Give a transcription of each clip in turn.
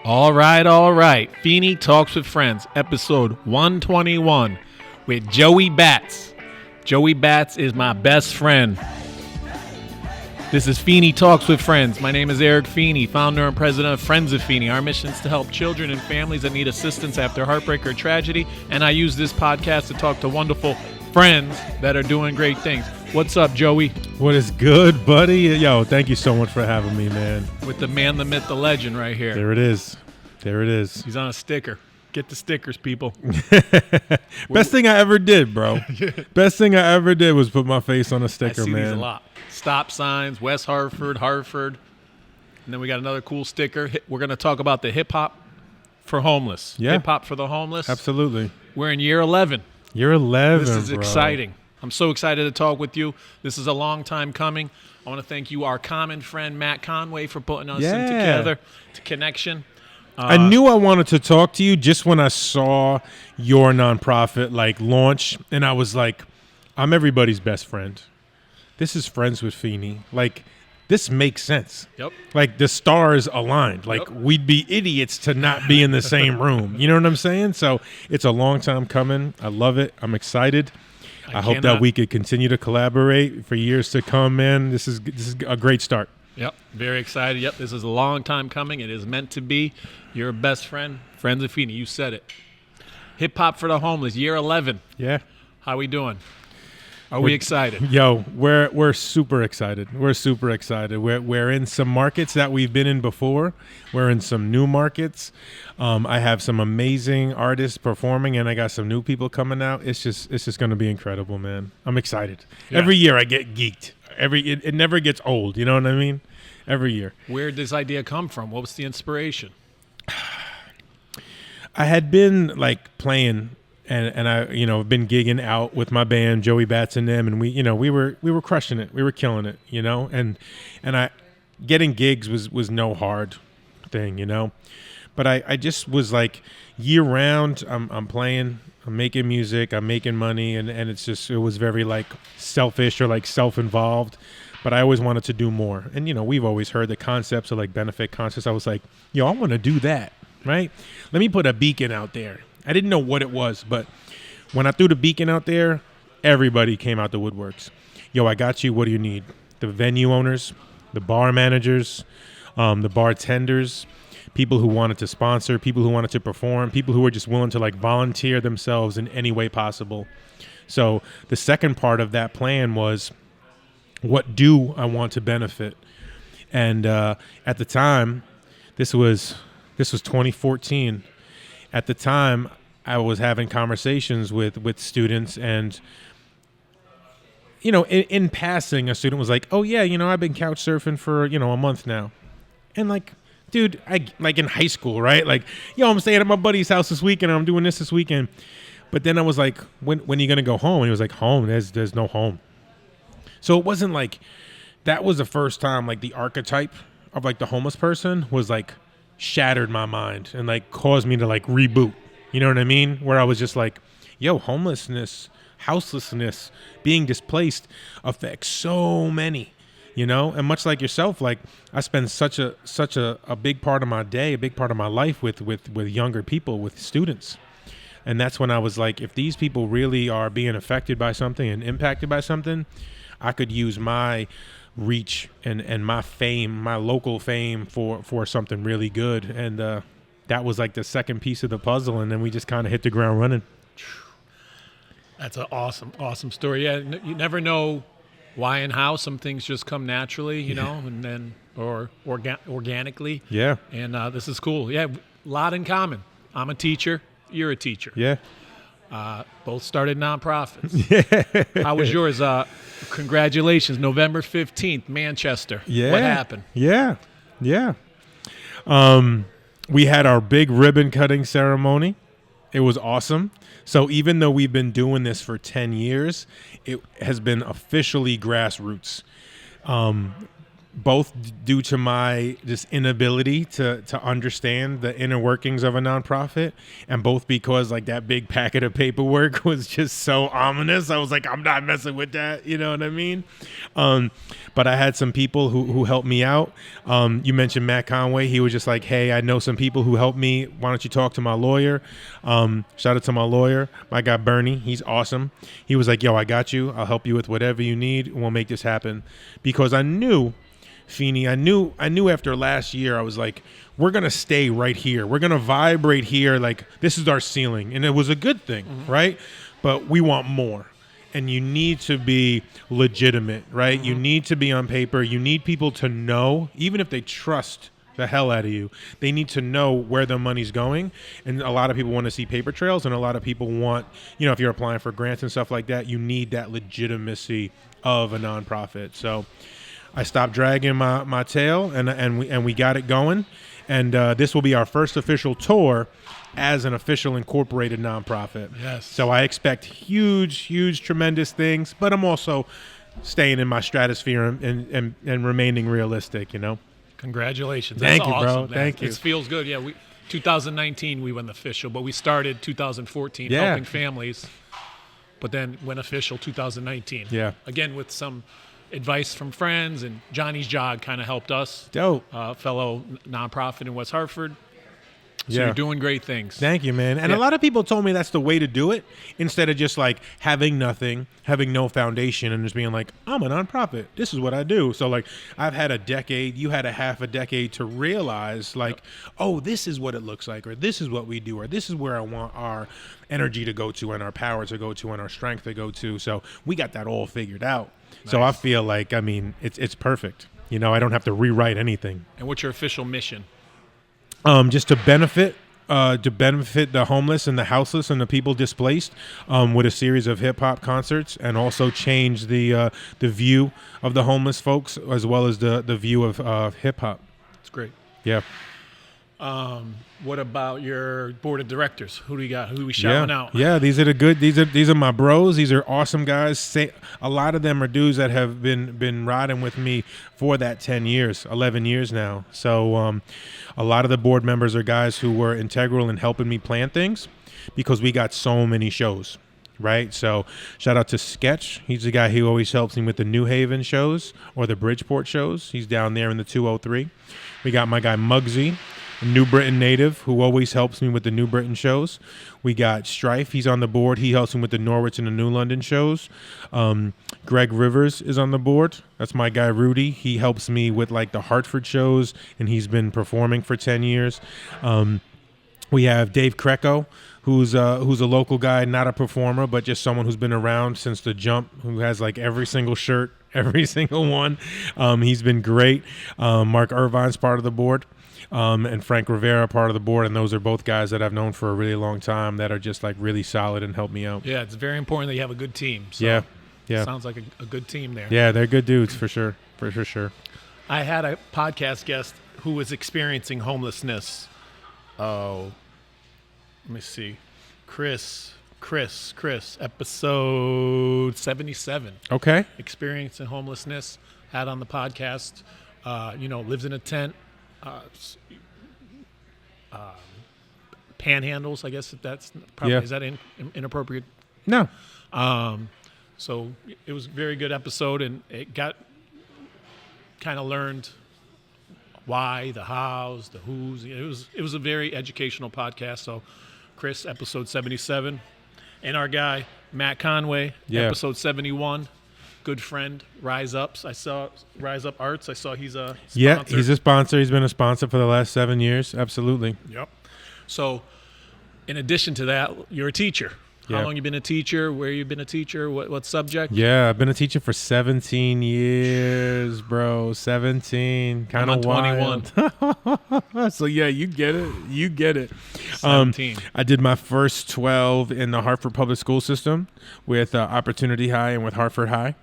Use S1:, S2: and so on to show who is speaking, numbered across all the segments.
S1: All right. Feeney Talks with Friends, episode 121 with Joey Batts. Joey Batts is my best friend. This is Feeney Talks with Friends. My name is Eric Feeney, founder and president of Friends of Feeney. Our mission is to help children and families that need assistance after heartbreak or tragedy, and I use this podcast to talk to wonderful friends that are doing great things. What's up, Joey?
S2: What is good, buddy? Yo, thank you so much for having me, man.
S1: With the man, the myth, the legend right here.
S2: There it is.
S1: He's on a sticker. Get the stickers, people.
S2: Best thing I ever did, bro. Best thing I ever did was put my face on a sticker,
S1: I see
S2: man.
S1: These a lot. Stop signs, West Hartford. And then we got another cool sticker. We're going to talk about the hip-hop for homeless.
S2: Yeah.
S1: Hip-hop for the homeless.
S2: Absolutely.
S1: We're in year 11.
S2: Year 11,
S1: This is
S2: bro.
S1: exciting. I'm so excited to talk with you. This is a long time coming. I want to thank you, our common friend, Matt Conway, for putting us in together to connection.
S2: I knew I wanted to talk to you just when I saw your nonprofit launch, and I was like, I'm everybody's best friend. This is Friends with Feeney. This makes sense.
S1: Yep.
S2: The stars aligned. We'd be idiots to not be in the same room. You know what I'm saying? So it's a long time coming. I love it. I'm excited. I hope that we could continue to collaborate for years to come, man. This is a great start.
S1: Yep, very excited. Yep, this is a long time coming. It is meant to be. Your best friend, Friends of Feeney. You said it. Hip Hop for the Homeless, year 11.
S2: Yeah.
S1: How we doing? Are we excited?
S2: Yo, we're super excited. We're super excited. We're in some markets that we've been in before. We're in some new markets. I have some amazing artists performing, and I got some new people coming out. It's just going to be incredible, man. I'm excited. Yeah. Every year I get geeked. It never gets old. You know what I mean? Every year.
S1: Where did this idea come from? What was the inspiration?
S2: I had been playing. And I, been gigging out with my band, Joey Batts and them, and we were crushing it. We were killing it, and I getting gigs was no hard thing, But I just was year round. I'm playing, I'm making music, I'm making money, and it was very selfish or self-involved. But I always wanted to do more, and we've always heard the concepts of benefit concerts. I was like, I want to do that, right? Let me put a beacon out there. I didn't know what it was, but when I threw the beacon out there, everybody came out the woodworks. Yo, I got you. What do you need? The venue owners, the bar managers, the bartenders, people who wanted to sponsor, people who wanted to perform, people who were just willing to volunteer themselves in any way possible. So the second part of that plan was, what do I want to benefit? And at the time, this was 2014. At the time, I was having conversations with students, and in passing, a student was like, "Oh yeah, I've been couch surfing for a month now," and dude, I in high school, right? I'm staying at my buddy's house this weekend, and I'm doing this weekend. But then I was like, "When are you gonna go home?" And he was like, "Home? There's no home." So it wasn't that was the first time the archetype of the homeless person was shattered my mind and caused me to reboot. You know what I mean? Where I was just homelessness, houselessness, being displaced affects so many, and much like yourself, I spend such a big part of my day, a big part of my life with younger people, with students. And that's when I was if these people really are being affected by something and impacted by something, I could use my reach and my fame, my local fame for something really good. And that was the second piece of the puzzle, and then we just kind of hit the ground running.
S1: That's an awesome story. Yeah, you never know why and how. Some things just come naturally, and then or organically.
S2: Yeah.
S1: And this is cool. Yeah, a lot in common. I'm a teacher. You're a teacher.
S2: Yeah.
S1: Both started nonprofits.
S2: Yeah.
S1: How was yours? Congratulations, November 15th, Manchester.
S2: Yeah.
S1: What happened?
S2: Yeah. We had our big ribbon cutting ceremony. It was awesome. So even though we've been doing this for 10 years, it has been officially grassroots. both due to my just inability to understand the inner workings of a nonprofit, and both because like that big packet of paperwork was just so ominous. I was like, I'm not messing with that. You know what I mean? But I had some people who helped me out. You mentioned Matt Conway. He was just like, hey, I know some people who helped me. Why don't you talk to my lawyer? Shout out to my lawyer, my guy Bernie. He's awesome. He was like, yo, I got you. I'll help you with whatever you need. We'll make this happen. Because I knew, Feeney, I knew after last year, I was like, we're going to stay right here. We're going to vibrate here. Like, this is our ceiling. And it was a good thing, right? But we want more. And you need to be legitimate, right? You need to be on paper. You need people to know, even if they trust the hell out of you, they need to know where their money's going. And a lot of people want to see paper trails, and a lot of people want, you know, if you're applying for grants and stuff like that, you need that legitimacy of a nonprofit. So I stopped dragging my tail, and we got it going. And this will be our first official tour as an official incorporated nonprofit.
S1: Yes.
S2: So I expect huge, tremendous things, but I'm also staying in my stratosphere and remaining realistic, you know?
S1: Congratulations.
S2: Thank
S1: That's
S2: you, bro.
S1: awesome, man.
S2: Thank you.
S1: It feels good. Yeah, 2019 we went official, but we started 2014
S2: Yeah.
S1: helping families, but then went official 2019.
S2: Yeah.
S1: Again, with some advice from friends, and Johnny's Jog kind of helped us.
S2: Dope.
S1: Fellow nonprofit in West Hartford. So
S2: Yeah.
S1: you're doing great things.
S2: Thank you, man. And a lot of people told me that's the way to do it, instead of just like having nothing, having no foundation, and just being like, I'm a nonprofit. This is what I do. So like, I've had a decade, you had a half a decade to realize like, oh, this is what it looks like, or this is what we do, or this is where I want our energy to go to, and our power to go to, and our strength to go to. So we got that all figured out. Nice. So I feel like, I mean, it's perfect. You know, I don't have to rewrite anything.
S1: And what's your official mission?
S2: Just to benefit the homeless and the houseless and the people displaced, with a series of hip hop concerts, and also change the view of the homeless folks as well as the view of hip hop.
S1: That's great.
S2: Yeah.
S1: What about your board of directors? Who do you got? Who are we shouting out?
S2: Yeah, these are my bros. These are awesome guys. A lot of them are dudes that have been riding with me for that 10 years, 11 years now. So a lot of the board members are guys who were integral in helping me plan things, because we got so many shows, right? So shout out to Sketch. He's the guy who always helps me with the New Haven shows or the Bridgeport shows. He's down there in the 203. We got my guy Muggsy, a New Britain native, who always helps me with the New Britain shows. We got Strife. He's on the board. He helps me with the Norwich and the New London shows. Greg Rivers is on the board. That's my guy Rudy. He helps me with like the Hartford shows, and he's been performing for 10 years. We have Dave Kreco, who's a local guy, not a performer, but just someone who's been around since the jump, who has like every single shirt, every single one. He's been great. Mark Irvine's part of the board. And Frank Rivera, part of the board, and those are both guys that I've known for a really long time that are just like really solid and help me out.
S1: Yeah, it's very important that you have a good team. So
S2: yeah.
S1: Sounds like a good team there.
S2: Yeah, they're good dudes for sure. For sure.
S1: I had a podcast guest who was experiencing homelessness. Oh, let me see. Chris, episode 77.
S2: Okay.
S1: Experiencing homelessness, had on the podcast, lives in a tent. Panhandles, I guess, if that's probably, is that inappropriate?
S2: No.
S1: So it was a very good episode, and it got kind of learned why, the hows, the who's. It was a very educational podcast. So Chris, episode 77, and our guy Matt Conway, episode 71. Good friend, Rise Ups. I saw Rise Up Arts. I saw he's a sponsor.
S2: Yeah, he's a sponsor. He's been a sponsor for the last 7 years. Absolutely.
S1: Yep. So, in addition to that, you're a teacher. How long you been a teacher? Where you been a teacher? What subject?
S2: Yeah, I've been a teacher for 17 years, bro. 17. Kind of wild. 21. So yeah, you get it.
S1: 17.
S2: I did my first 12 in the Hartford Public School System with Opportunity High and with Hartford High.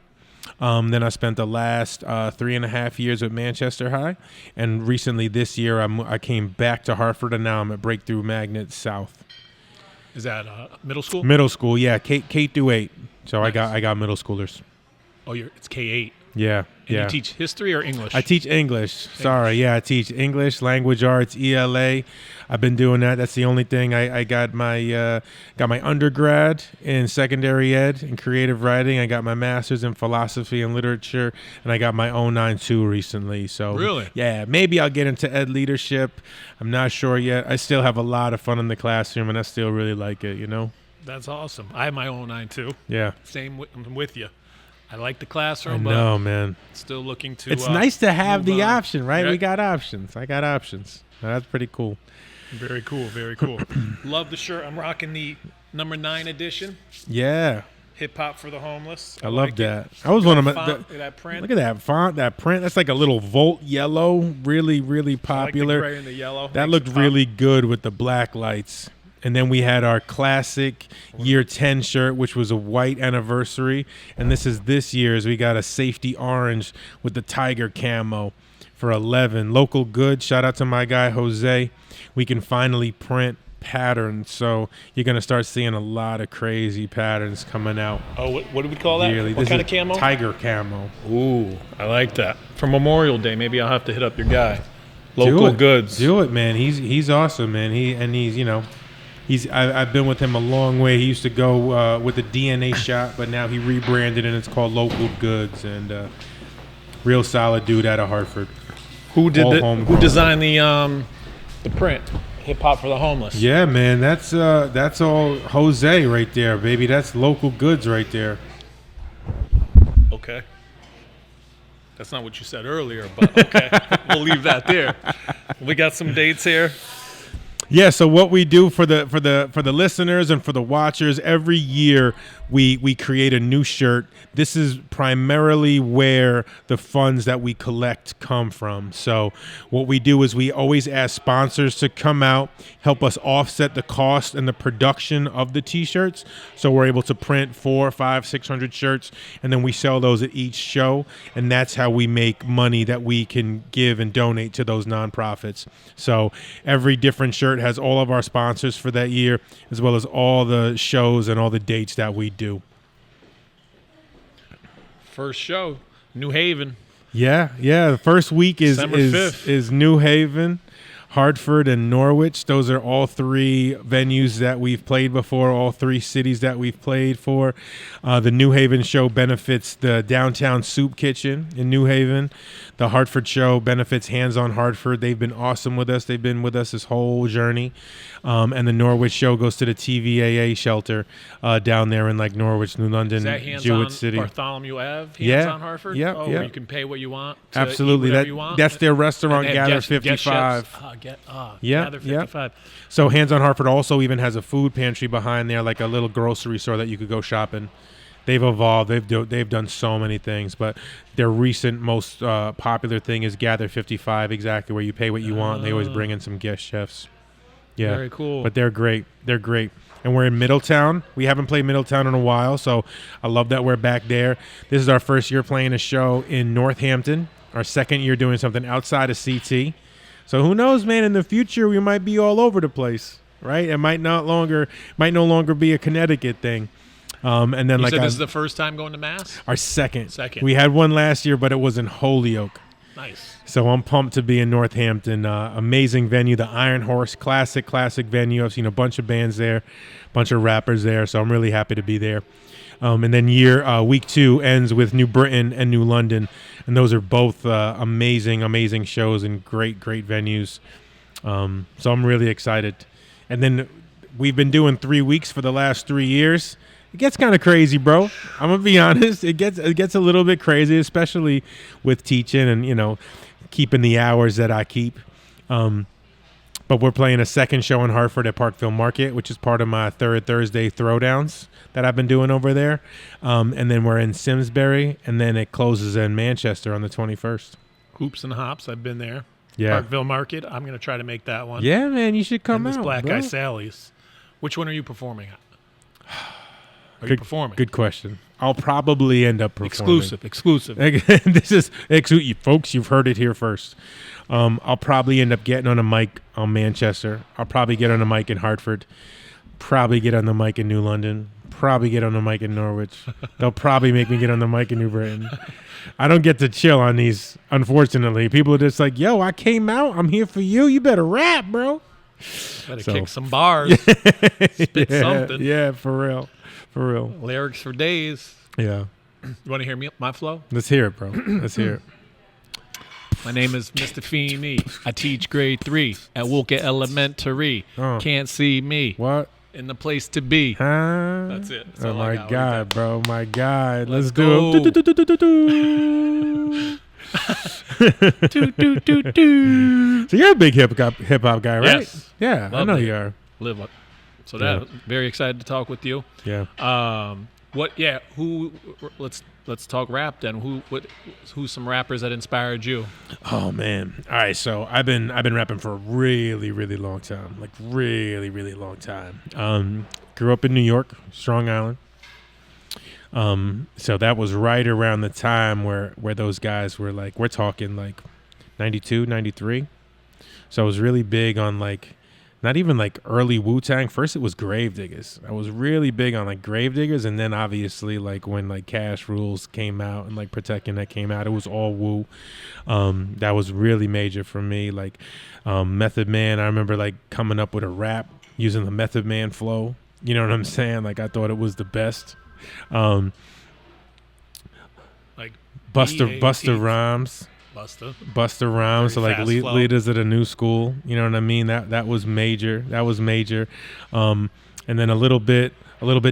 S2: Then I spent the last 3.5 years at Manchester High, and recently this year I came back to Hartford, and now I'm at Breakthrough Magnet South.
S1: Is that middle school?
S2: Middle school, yeah, K through 8. So
S1: nice.
S2: I got middle schoolers.
S1: Oh, it's K8.
S2: Yeah.
S1: And
S2: Yeah.
S1: you teach history or English?
S2: I teach English. Sorry, yeah, I teach English, language arts, ELA. I've been doing that. That's the only thing. I got my undergrad in secondary ed in creative writing. I got my master's in philosophy and literature, and I got my 092 recently. So
S1: Really?
S2: yeah, maybe I'll get into ed leadership. I'm not sure yet. I still have a lot of fun in the classroom, and I still really like it.
S1: That's awesome. I have my own 9 too.
S2: Yeah.
S1: I'm with you. I like the classroom,
S2: No,
S1: but
S2: man.
S1: still looking to.
S2: It's nice to have
S1: move
S2: the
S1: on.
S2: option, right?
S1: Yeah.
S2: We got options. I got options. That's pretty cool.
S1: Very cool. Very cool. Love the shirt. I'm rocking the number 9 edition.
S2: Yeah.
S1: Hip hop for the homeless.
S2: I love
S1: like
S2: that.
S1: it.
S2: I was one of my.
S1: Font, that print.
S2: Look at that font, that print. That's like a little Volt yellow, really, really popular.
S1: I like the gray and the yellow.
S2: That
S1: Makes
S2: looked
S1: it pop.
S2: really good with the black lights. And then we had our classic year 10 shirt, which was a white anniversary. And this year's. We got a safety orange with the tiger camo for 11. Local good. Shout out to my guy, Jose. We can finally print patterns. So you're going to start seeing a lot of crazy patterns coming out.
S1: Oh, what do we call that?
S2: Yearly.
S1: What kind of camo?
S2: Tiger camo.
S1: Ooh, I like that. For Memorial Day, maybe I'll have to hit up your guy. Local goods.
S2: Do it, man. He's awesome, man. I've been with him a long way. He used to go with the DNA shop, but now he rebranded and it's called Local Goods. And real solid dude out of Hartford.
S1: Who
S2: Homegrown.
S1: designed the print? Hip hop for the homeless.
S2: Yeah, man. That's all Jose right there, baby. That's Local Goods right there.
S1: Okay. That's not what you said earlier, but okay. We'll leave that there. We got some dates here.
S2: Yeah, so what we do for the listeners and for the watchers, every year we create a new shirt. This is primarily where the funds that we collect come from. So what we do is we always ask sponsors to come out, help us offset the cost and the production of the t-shirts. So we're able to print 400, 500, 600 shirts, and then we sell those at each show. And that's how we make money that we can give and donate to those nonprofits. So every different shirt has all of our sponsors for that year, as well as all the shows and all the dates that we do.
S1: First show, New Haven.
S2: Yeah. The first week is
S1: December 5th.
S2: New Haven, Hartford, and Norwich. Those are all 3 venues that we've played before, all 3 cities that we've played for. The New Haven show benefits the Downtown Soup Kitchen in New Haven. The Hartford show benefits Hands on Hartford. They've been awesome with us. They've been with us this whole journey. And the Norwich show goes to the TVAA shelter down there in like Norwich, New London,
S1: Is that Hands
S2: Jewett
S1: on
S2: City.
S1: Bartholomew Ave?
S2: Yeah.
S1: Hands on Hartford?
S2: Yeah,
S1: Oh,
S2: yeah.
S1: where you can pay what you want. To
S2: Absolutely.
S1: eat whatever you want.
S2: That's their restaurant,
S1: And they have
S2: Gather
S1: guest
S2: 55.
S1: chefs.
S2: Yeah,
S1: Gather
S2: yeah.
S1: 55.
S2: So Hands on Hartford also even has a food pantry behind there, like a little grocery store that you could go shopping. They've evolved. They've done so many things, but their recent most popular thing is Gather 55, exactly, where you pay what you want. And they always bring in some guest chefs. Yeah,
S1: Very cool.
S2: But they're great. They're great. And we're in Middletown. We haven't played Middletown in a while, so I love that we're back there. This is our first year playing a show in Northampton. Our second year doing something outside of CT. So who knows, man? In the future, we might be all over the place, right? It might no longer be a Connecticut thing. And then
S1: You
S2: like
S1: said this is the first time going to Mass?
S2: our second.
S1: Second.
S2: We had one last year, but it was in Holyoke.
S1: Nice.
S2: So I'm pumped to be in Northampton. Amazing venue, the Iron Horse, classic venue. I've seen a bunch of bands there, a bunch of rappers there. So I'm really happy to be there. And then week 2 ends with New Britain and New London. And those are both amazing shows and great venues. So I'm really excited. And then we've been doing 3 weeks for the last 3 years. It gets kind of crazy, bro. I'm gonna be honest. It gets a little bit crazy, especially with teaching and keeping the hours that I keep. But we're playing a second show in Hartford at Parkville Market, which is part of my third Thursday throwdowns that I've been doing over there. And then we're in Simsbury, and then it closes in Manchester on the 21st.
S1: Hoops and Hops. I've been there.
S2: Yeah.
S1: Parkville Market. I'm going to try to make that one.
S2: Yeah, man, you should come
S1: and this
S2: out.
S1: Black
S2: bro.
S1: Eye Sally's. Which one are you performing at? Are you performing?
S2: Good question. I'll probably end up performing.
S1: Exclusive.
S2: This is folks. You've heard it here first. I'll probably end up getting on a mic on Manchester. I'll probably get on a mic in Hartford. Probably get on the mic in New London. probably get on the mic in Norwich. They'll probably make me get on the mic in New Britain. I don't get to chill on these, unfortunately. People are just like, yo, I came out. I'm here for you. You better rap, bro.
S1: Better kick some bars. Spit something.
S2: Yeah, for real. For real.
S1: Lyrics for days.
S2: Yeah.
S1: You want to hear my flow?
S2: Let's hear it, bro. Let's hear it.
S1: My name is Mr. Feeney. I teach grade 3 at Woolka Elementary. Can't see me.
S2: What?
S1: In the place to be.
S2: Huh?
S1: That's it. That's
S2: oh, my God, bro. My God. Let's
S1: go.
S2: do it. So you're a big hip hop guy, right?
S1: Yes.
S2: Yeah, I know you are.
S1: Live up. So that very excited to talk with you.
S2: Yeah.
S1: Let's talk rap then. Who's some rappers that inspired you?
S2: Oh man. All right, so I've been rapping for a really, really long time. Like really, really long time. Grew up in New York, Strong Island. So that was right around the time where those guys were like, we're talking like 92, 93. So I was really big on like not even like early Wu-Tang. First it was Gravediggers. I was really big on like Gravediggers, and then obviously like when like Cash Rules came out and like Protecting That came out, it was all Wu. That was really major for me. Like Method Man, I remember like coming up with a rap using the Method Man flow. You know what I'm saying? Like I thought it was the best. Like Buster Rhymes. Buster Rhymes, so like leaders of the new school, you know what I mean? That was major. And then a little bit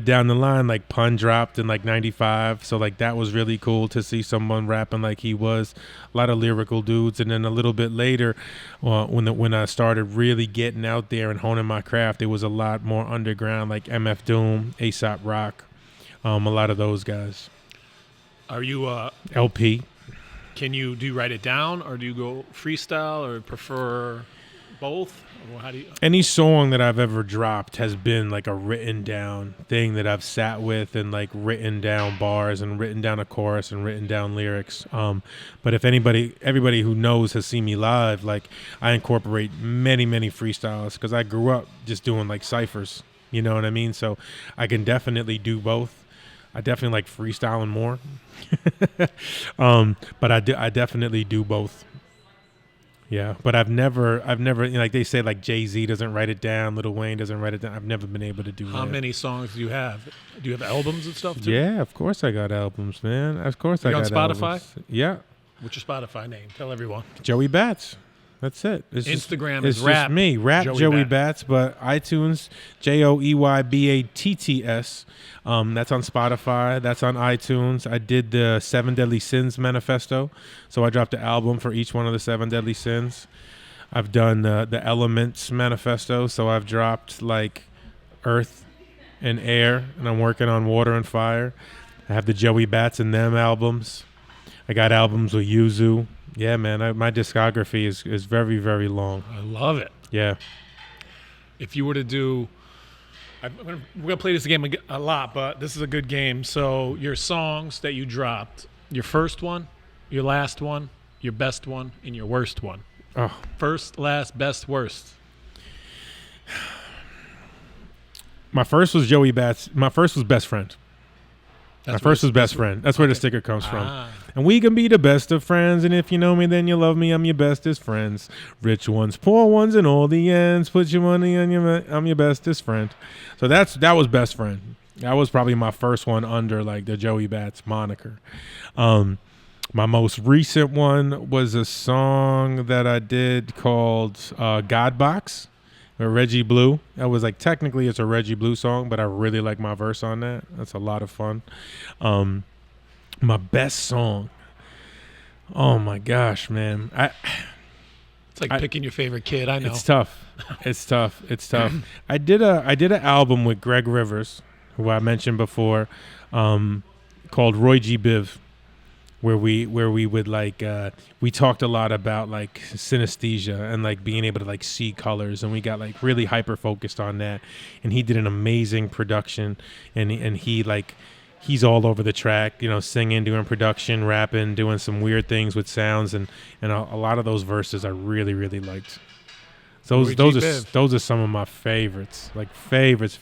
S2: down the line, like Pun dropped in like 95, so like that was really cool to see someone rapping like he was. A lot of lyrical dudes. And then a little bit later, when I started really getting out there and honing my craft, it was a lot more underground, like MF Doom, A$AP Rock, a lot of those guys.
S1: Are you
S2: LP?
S1: Do you write it down, or do you go freestyle, or prefer both? Or how do you?
S2: Any song that I've ever dropped has been like a written down thing that I've sat with and like written down bars and written down a chorus and written down lyrics. But if everybody who knows has seen me live, like I incorporate many, many freestyles because I grew up just doing like ciphers. You know what I mean? So I can definitely do both. I definitely like freestyling more. But I definitely do both. Yeah, but I've never like they say like Jay-Z doesn't write it down, Lil Wayne doesn't write it down. I've never been able to do that.
S1: How many songs do you have? Do you have albums and stuff too?
S2: Yeah, of course I got albums, man. Of course I got albums.
S1: You on Spotify?
S2: Yeah.
S1: What's your Spotify name? Tell everyone.
S2: Joey Batts. That's it.
S1: Instagram
S2: is
S1: rap.
S2: Just me, rap Joey Batts, but iTunes, JoeyBatts. That's on Spotify. That's on iTunes. I did the 7 Deadly Sins manifesto, so I dropped the album for each one of the 7 Deadly Sins. I've done the Elements manifesto, so I've dropped like Earth and Air, and I'm working on Water and Fire. I have the Joey Batts and Them albums. I got albums with Yuzu. Yeah, man, my discography is very, very long.
S1: I love it.
S2: Yeah.
S1: If you were to do, we're going to play this game a lot, but this is a good game. So your songs that you dropped, your first one, your last one, your best one, and your worst one.
S2: Oh.
S1: First, last, best, worst.
S2: My first was Joey Batts. My first was Best Friend. My first was Best Friend. That's where the sticker comes from. And we can be the best of friends, and if you know me, then you love me. I'm your bestest friends. Rich ones, poor ones, and all the ends. Put your money on I'm your bestest friend. So that was Best Friend. That was probably my first one under like the Joey Batts moniker. My most recent one was a song that I did called God Box. Reggie Blue. That was like technically it's a Reggie Blue song, but I really like my verse on that. That's a lot of fun. My best song. Oh my gosh, man.
S1: It's like picking your favorite kid. I know.
S2: It's tough. It's tough. I did an album with Greg Rivers, who I mentioned before, called Roy G. Biv. Where we would like we talked a lot about like synesthesia and like being able to like see colors, and we got like really hyper focused on that, and he did an amazing production, and he's all over the track, you know, singing, doing production, rapping, doing some weird things with sounds, and a lot of those verses I really, really liked. Those are some of my favorites, like favorites.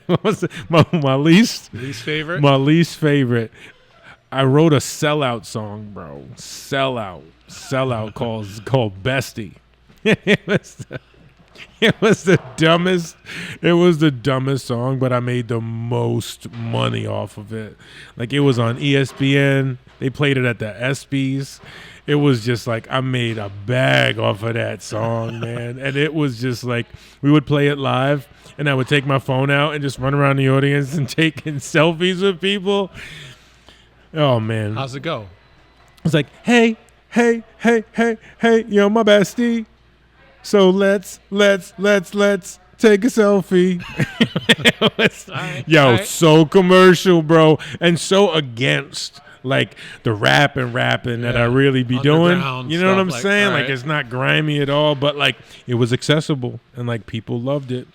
S2: What was it? My least
S1: favorite?
S2: My least favorite. I wrote a sellout song, bro. Sellout called Bestie. It was the dumbest song, but I made the most money off of it. Like, it was on ESPN. They played it at the ESPYs. It was just like, I made a bag off of that song, man. And it was just like, we would play it live, and I would take my phone out and just run around the audience and taking selfies with people. Oh, man.
S1: How's it go?
S2: It's like, hey, you're my bestie. So let's take a selfie. So commercial, bro, and so against like the rapping that I really be doing. You know what I'm saying? Like, it's not grimy at all, but like, it was accessible and like people loved it.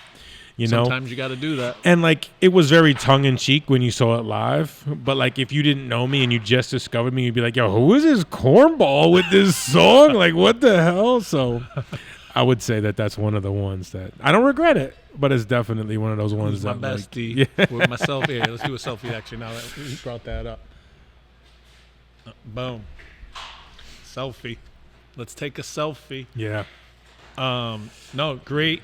S1: Sometimes you got to do that.
S2: And like, it was very tongue in cheek when you saw it live. But like, if you didn't know me and you just discovered me, you'd be like, yo, who is this cornball with this song? Like, what the hell? So I would say that that's one of the ones that I don't regret it, but it's definitely one of those ones
S1: my
S2: that
S1: bestie with myself here. Let's do a selfie actually now that he brought that up. Boom. Selfie. Let's take a selfie.
S2: Yeah.
S1: No, great.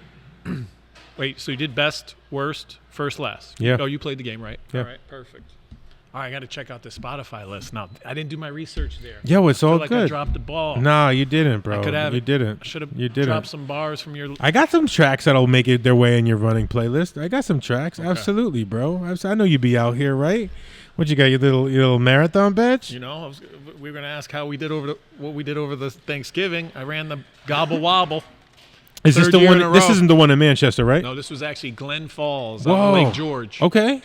S1: Wait, so you did best, worst, first, last.
S2: Yeah.
S1: Oh, you played the game, right?
S2: Yeah.
S1: All right, perfect. All right, I got to check out the Spotify list now. I didn't do my research there.
S2: Yo, it's all
S1: like
S2: good.
S1: I dropped the ball.
S2: Nah, you didn't, bro.
S1: I could have.
S2: You didn't.
S1: I should have
S2: You didn't.
S1: dropped some bars from your.
S2: I got some tracks that'll make it their way in your running playlist. I got some tracks, absolutely, bro. I know you be out here, right? What you got? Your little marathon badge?
S1: We were gonna ask how we did what we did over the Thanksgiving. I ran the gobble wobble.
S2: Is this the one? This isn't the one in Manchester, right?
S1: No, this was actually Glen Falls on Lake George.
S2: Okay.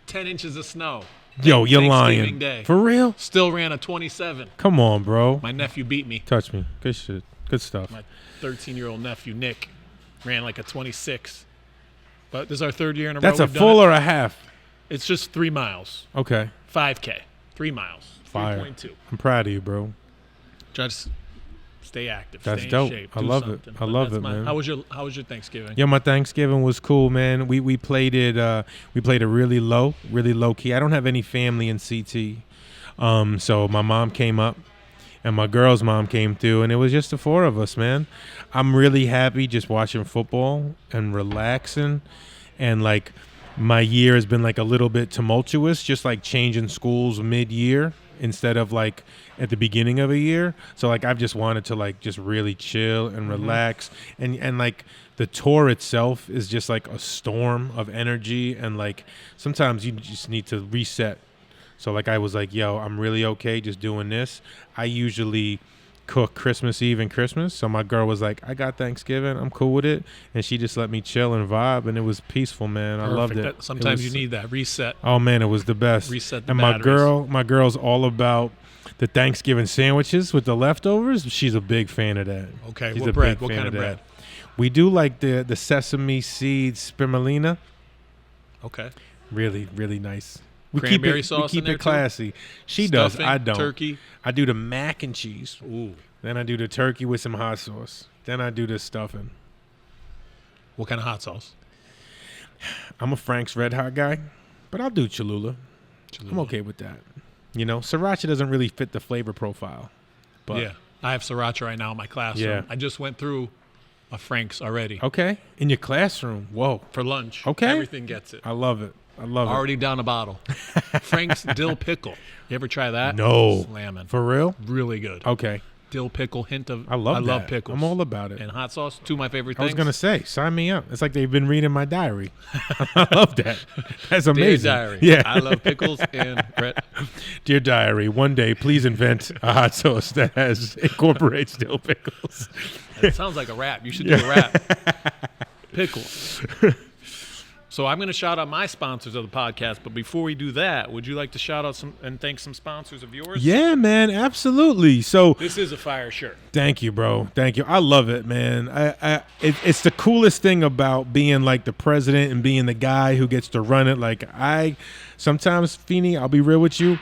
S1: 10 inches of snow.
S2: Yo, you're
S1: Thanksgiving
S2: lying.
S1: Day.
S2: For real?
S1: Still ran a 27.
S2: Come on, bro.
S1: My nephew beat me.
S2: Touch me. Good shit. Good stuff.
S1: My 13-year-old nephew, Nick, ran like a 26. But this is our third year in a row.
S2: That's a full or a half?
S1: It's just 3 miles.
S2: Okay.
S1: 5K. 3 miles.
S2: Fire.
S1: 3.2.
S2: I'm proud of you, bro.
S1: Just stay active.
S2: That's
S1: stay
S2: dope.
S1: in shape.
S2: I love it. I love it, man.
S1: How was your Thanksgiving?
S2: Yeah, my Thanksgiving was cool, man. We played it. We played it really low key. I don't have any family in CT, so my mom came up, and my girl's mom came through, and it was just the 4 of us, man. I'm really happy just watching football and relaxing, and like, my year has been like a little bit tumultuous, just like changing schools mid-year instead of like at the beginning of a year. So like, I've just wanted to like just really chill and relax, and like, the tour itself is just like a storm of energy, and like, sometimes you just need to reset. So like, I was like, yo, I'm really okay just doing this. I usually cook Christmas Eve and Christmas, so my girl was like, I got Thanksgiving, I'm cool with it, and she just let me chill and vibe, and it was peaceful, man. Perfect. I loved it.
S1: Sometimes you need that reset.
S2: Oh man, it was the best.
S1: Reset the
S2: and
S1: batteries.
S2: my girl's all about the Thanksgiving sandwiches with the leftovers. She's a big fan of that.
S1: Okay,
S2: she's
S1: what bread? What kind of bread?
S2: We do like the sesame seed spirulina.
S1: Okay,
S2: really nice.
S1: Cranberry sauce.
S2: We keep
S1: in there
S2: it classy.
S1: Too?
S2: She
S1: Stuffing,
S2: does. I don't.
S1: Turkey.
S2: I do the mac and cheese.
S1: Ooh.
S2: Then I do the turkey with some hot sauce. Then I do the stuffing.
S1: What kind of hot sauce?
S2: I'm a Frank's Red Hot guy, but I'll do Cholula. I'm okay with that. Sriracha doesn't really fit the flavor profile. But
S1: yeah, I have sriracha right now in my classroom. Yeah. I just went through a Frank's already.
S2: Okay. In your classroom. Whoa.
S1: For lunch.
S2: Okay.
S1: Everything gets it.
S2: I love it.
S1: Already down a bottle. Frank's dill pickle. You ever try that?
S2: No.
S1: Slamming.
S2: For real?
S1: Really good.
S2: Okay.
S1: Dill pickle, hint of.
S2: I love
S1: pickles.
S2: I'm all about it.
S1: And hot sauce, 2 of my favorite things.
S2: I was gonna say, sign me up. It's like they've been reading my diary. I love that. That's amazing.
S1: Dear diary.
S2: Yeah.
S1: I love pickles and bread.
S2: Dear diary, one day please invent a hot sauce that incorporates dill pickles.
S1: That sounds like a rap. You should do a rap. Pickles. So I'm going to shout out my sponsors of the podcast, but before we do that, would you like to shout out and thank some sponsors of yours?
S2: Yeah, man, absolutely. So
S1: this is a fire shirt.
S2: Thank you, bro. Thank you. I love it, man. It's the coolest thing about being like the president and being the guy who gets to run it. Like sometimes, Feeney, I'll be real with you,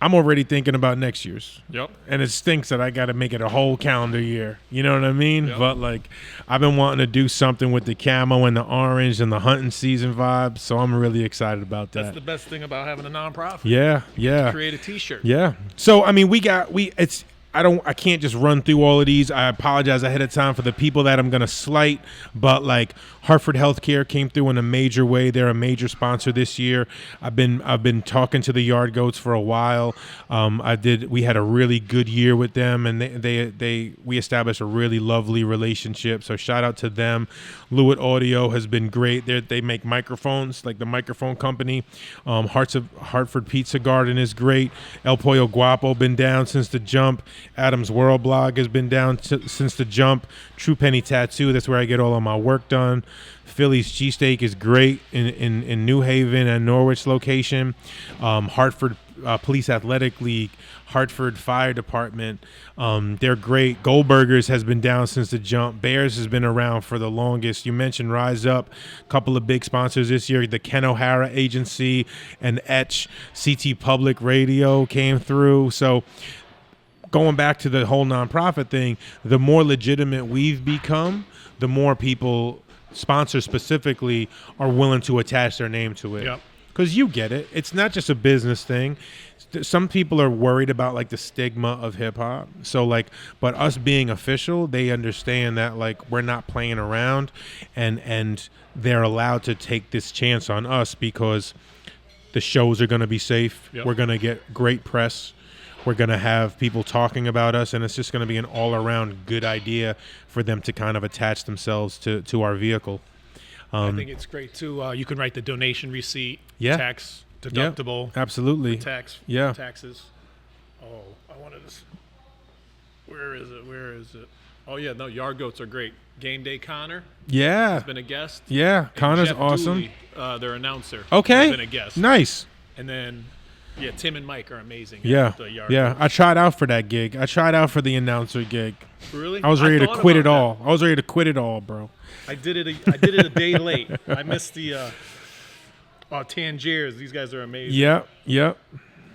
S2: I'm already thinking about next year's.
S1: Yep.
S2: And it stinks that I got to make it a whole calendar year. You know what I mean?
S1: Yep.
S2: But like, I've been wanting to do something with the camo and the orange and the hunting season vibe. So I'm really excited about that.
S1: That's the best thing about having a nonprofit.
S2: Yeah.
S1: Create a T-shirt.
S2: Yeah. So I mean, I can't just run through all of these. I apologize ahead of time for the people that I'm going to slight, but like Hartford Healthcare came through in a major way. They're a major sponsor this year. I've been talking to the Yard Goats for a while. We had a really good year with them, and we established a really lovely relationship. So shout out to them. Lewitt Audio has been great. They make microphones, like the microphone company. Hartford Pizza Garden is great. El Pollo Guapo been down since the jump. Adam's World Blog has been down since the jump. True Penny Tattoo, that's where I get all of my work done. Philly's Cheesesteak is great in New Haven and Norwich location. Hartford Police Athletic League, Hartford Fire Department, they're great. Goldberger's has been down since the jump. Bears has been around for the longest. You mentioned Rise Up, a couple of big sponsors this year. The Ken O'Hara Agency and Etch, CT Public Radio came through. So going back to the whole nonprofit thing, the more legitimate we've become, the more people, sponsors specifically, are willing to attach their name to it.
S1: Yep.
S2: Because you get it. It's not just a business thing. Some people are worried about like the stigma of hip hop. So like, but us being official, they understand that like we're not playing around, and they're allowed to take this chance on us because the shows are going to be safe.
S1: Yep.
S2: We're going to get great press. We're going to have people talking about us, and it's just going to be an all-around good idea for them to kind of attach themselves to our vehicle.
S1: I think it's great, too. You can write the donation receipt,
S2: Yeah.
S1: tax deductible,
S2: Absolutely.
S1: taxes. Oh, I wanted to. Where is it? Oh, yeah, no, Yard Goats are great. Game Day Connor
S2: Yeah.
S1: has been a guest.
S2: Yeah.
S1: And
S2: Connor's
S1: Jeff
S2: awesome.
S1: Dooley, their announcer,
S2: Okay.
S1: has been a guest.
S2: Nice.
S1: And then, yeah, Tim and Mike are amazing.
S2: Yeah.
S1: At the Yard
S2: Yeah.
S1: Goats.
S2: I tried out for that gig. I tried out for the announser gig.
S1: Really?
S2: I was ready to
S1: thought
S2: quit it
S1: about
S2: all. I was ready to quit it all, bro.
S1: that. I did it a day late. I missed the Tangiers. These guys are amazing.
S2: Yep.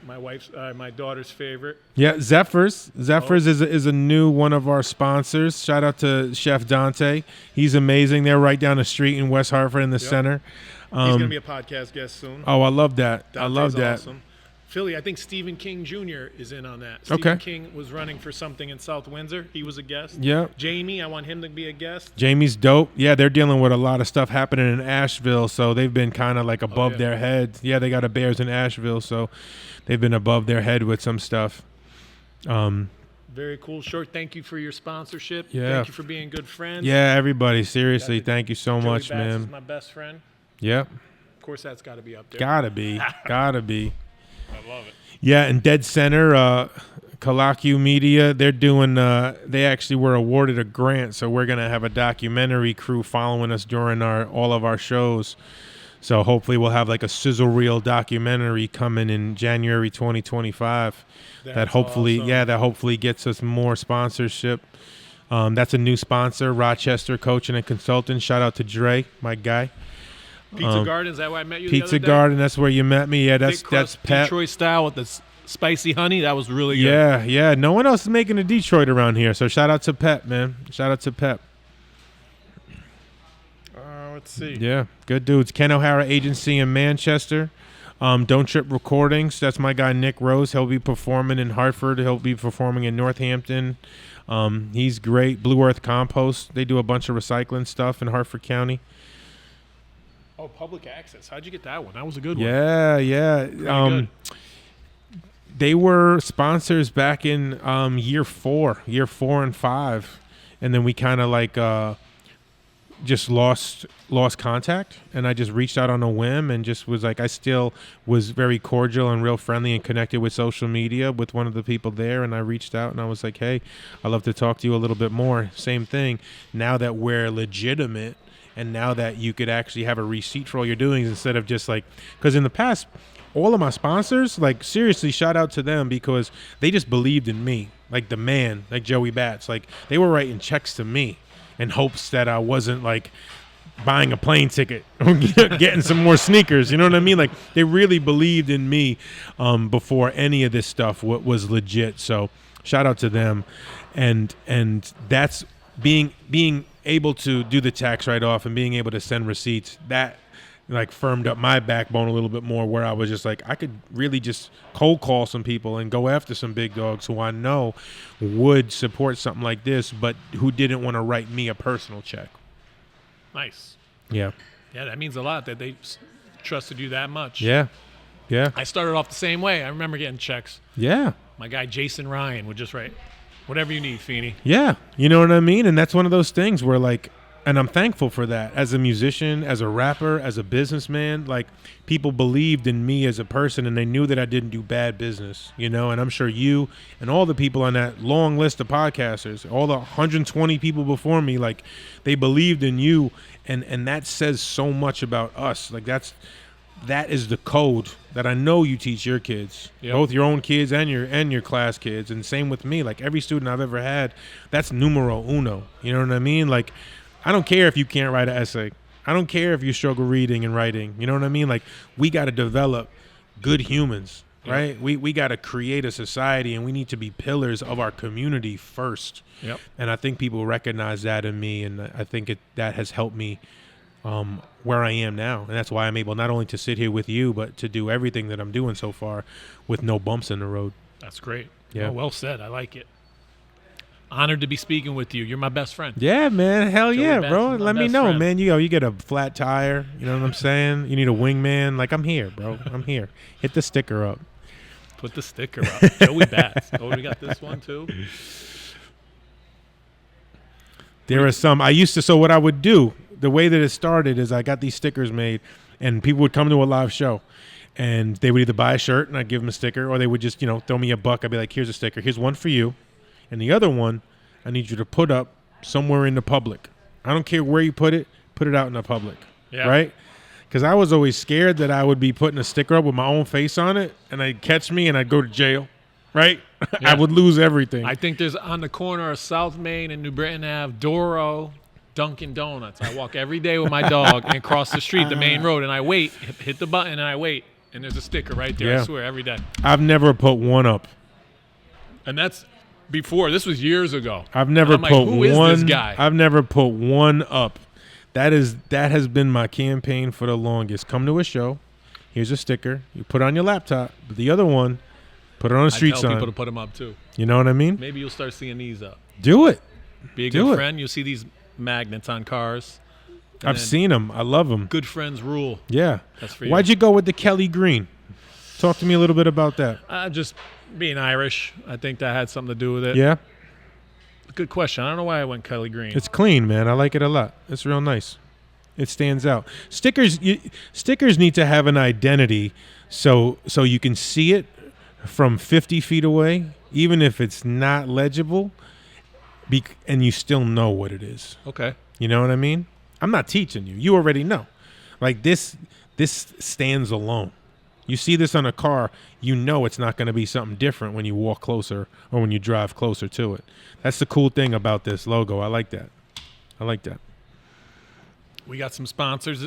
S1: My daughter's favorite.
S2: Yeah, Zephyrs. Zephyrs is a new one of our sponsors. Shout out to Chef Dante. He's amazing. They're right down the street in West Hartford in the center.
S1: He's gonna be a podcast guest soon.
S2: Oh, I love that. I
S1: Dante's
S2: love that.
S1: Awesome. Philly, I think Stephen King Jr. is in on that.
S2: Okay.
S1: Stephen King was running for something in South Windsor. He was a guest.
S2: Yeah.
S1: Jamie, I want him to be a guest.
S2: Jamie's dope. Yeah, they're dealing with a lot of stuff happening in Asheville, so they've been kind of like above
S1: yeah.
S2: their head. Yeah, they got a Bears in Asheville, so they've been above their head with some stuff.
S1: Very cool. Short, thank you for your sponsorship.
S2: Yeah.
S1: Thank you for being good friends.
S2: Yeah, everybody, seriously,
S1: Got the-
S2: thank you so
S1: Joey
S2: much,
S1: Batts
S2: man.
S1: is my best friend.
S2: Yep,
S1: Of course, that's got to be up there.
S2: gotta be.
S1: I love it.
S2: Yeah, and Dead Center, Kalaku Media, they're doing. They actually were awarded a grant, so we're gonna have a documentary crew following us during all of our shows. So hopefully we'll have like a sizzle reel documentary coming in January 2025. That hopefully,
S1: awesome.
S2: that hopefully gets us more sponsorship. That's a new sponsor, Rochester Coaching and Consulting. Shout out to Dre, my guy.
S1: Pizza Garden, is that where I met you the
S2: Pizza
S1: other day?
S2: Garden, that's where you met me. Yeah, that's
S1: Thick crust
S2: Pep.
S1: Detroit style with the spicy honey. That was really good.
S2: Yeah. No one else is making a Detroit around here. So shout out to Pep, man. Shout out to Pep.
S1: Let's see.
S2: Yeah, good dudes. Ken O'Hara Agency in Manchester. Don't Trip Recordings. That's my guy Nick Rose. He'll be performing in Hartford. He'll be performing in Northampton. He's great. Blue Earth Compost. They do a bunch of recycling stuff in Hartford County.
S1: Oh, Public Access. How'd you get that one? That was a good one.
S2: Yeah.
S1: Good.
S2: They were sponsors back in year 4 and 5, and then we kind of like just lost contact, and I just reached out on a whim and just was like, I still was very cordial and real friendly and connected with social media with one of the people there, and I reached out and I was like, hey, I'd love to talk to you a little bit more. Same thing. Now that we're legitimate, and now that you could actually have a receipt for all your doings instead of just like, because in the past, all of my sponsors, like seriously, shout out to them because they just believed in me, like the man, like Joey Batts. Like they were writing checks to me in hopes that I wasn't like buying a plane ticket or getting some more sneakers. You know what I mean? Like, they really believed in me before any of this stuff was legit. So shout out to them. And that's being able to do the tax write-off and being able to send receipts, that like firmed up my backbone a little bit more, where I was just like, I could really just cold call some people and go after some big dogs who I know would support something like this, but who didn't want to write me a personal check.
S1: Nice.
S2: Yeah.
S1: Yeah, that means a lot that they trusted you that much.
S2: Yeah. Yeah.
S1: I started off the same way. I remember getting checks.
S2: Yeah.
S1: My guy Jason Ryan would just write, whatever you need, Feeney.
S2: Yeah. You know what I mean? And that's one of those things where, like, and I'm thankful for that. As a musician, as a rapper, as a businessman, like, people believed in me as a person, and they knew that I didn't do bad business, you know? And I'm sure you and all the people on that long list of podcasters, all the 120 people before me, like, they believed in you, and that says so much about us. Like, that is the code that I know you teach your kids, both your own kids and your class kids, and same with me. Like, every student I've ever had, that's numero uno. You know what I mean? Like, I don't care if you can't write an essay. I don't care if you struggle reading and writing. You know what I mean? Like, we got to develop good humans, right? We got to create a society, and we need to be pillars of our community first.
S1: Yep.
S2: And I think people recognize that in me, and I think that has helped me where I am now. And that's why I'm able not only to sit here with you, but to do everything that I'm doing so far with no bumps in the road.
S1: That's great.
S2: Yeah.
S1: Well said. I like it. Honored to be speaking with you. You're my best friend.
S2: Yeah, man. Hell
S1: Joey
S2: yeah,
S1: Batts
S2: bro.
S1: is my
S2: Let me
S1: best
S2: know,
S1: friend.
S2: man. You get a flat tire. You know what I'm saying? You need a wingman. Like, I'm here, bro. I'm here. Hit the sticker up.
S1: Put the sticker up. Joey Batts. Oh, we got this one too.
S2: There are some. So what I would do, the way that it started is I got these stickers made, and people would come to a live show, and they would either buy a shirt and I'd give them a sticker, or they would just, throw me a buck. I'd be like, here's a sticker. Here's one for you. And the other one, I need you to put up somewhere in the public. I don't care where you put it out in the public.
S1: Yeah.
S2: Right? Because I was always scared that I would be putting a sticker up with my own face on it, and they'd catch me and I'd go to jail. Right?
S1: Yeah.
S2: I would lose everything.
S1: I think there's on the corner of South Main and New Britain Ave, Doro, Dunkin' Donuts. I walk every day with my dog and cross the street, the main road, and I wait, hit the button, and I wait. And there's a sticker right there,
S2: Yeah.
S1: I swear, every day.
S2: I've never put one up.
S1: And that's before. This was years ago.
S2: I've never
S1: I'm like,
S2: put
S1: who is
S2: one.
S1: this guy?
S2: I've never put one up. That has been my campaign for the longest. Come to a show. Here's a sticker. You put it on your laptop. But the other one, put it on a street
S1: I tell
S2: sign.
S1: people to put them up too.
S2: You know what I mean?
S1: Maybe you'll start seeing these up.
S2: Do it.
S1: Be a
S2: Do
S1: good
S2: it.
S1: friend. You'll see these magnets on cars. And
S2: I've
S1: then
S2: seen them. I love them.
S1: Good friends rule.
S2: Yeah.
S1: That's for you.
S2: Why'd you go with the Kelly Green? Talk to me a little bit about that.
S1: Just being Irish. I think that had something to do with it.
S2: Yeah.
S1: Good question. I don't know why I went Kelly Green.
S2: It's clean, man. I like it a lot. It's real nice. It stands out. Stickers need to have an identity so you can see it from 50 feet away, even if it's not legible, and you still know what it is.
S1: Okay.
S2: You know what I mean? I'm not teaching you. You already know. Like, this stands alone. You see this on a car, you know it's not going to be something different when you walk closer or when you drive closer to it. That's the cool thing about this logo. I like that.
S1: We got some sponsors.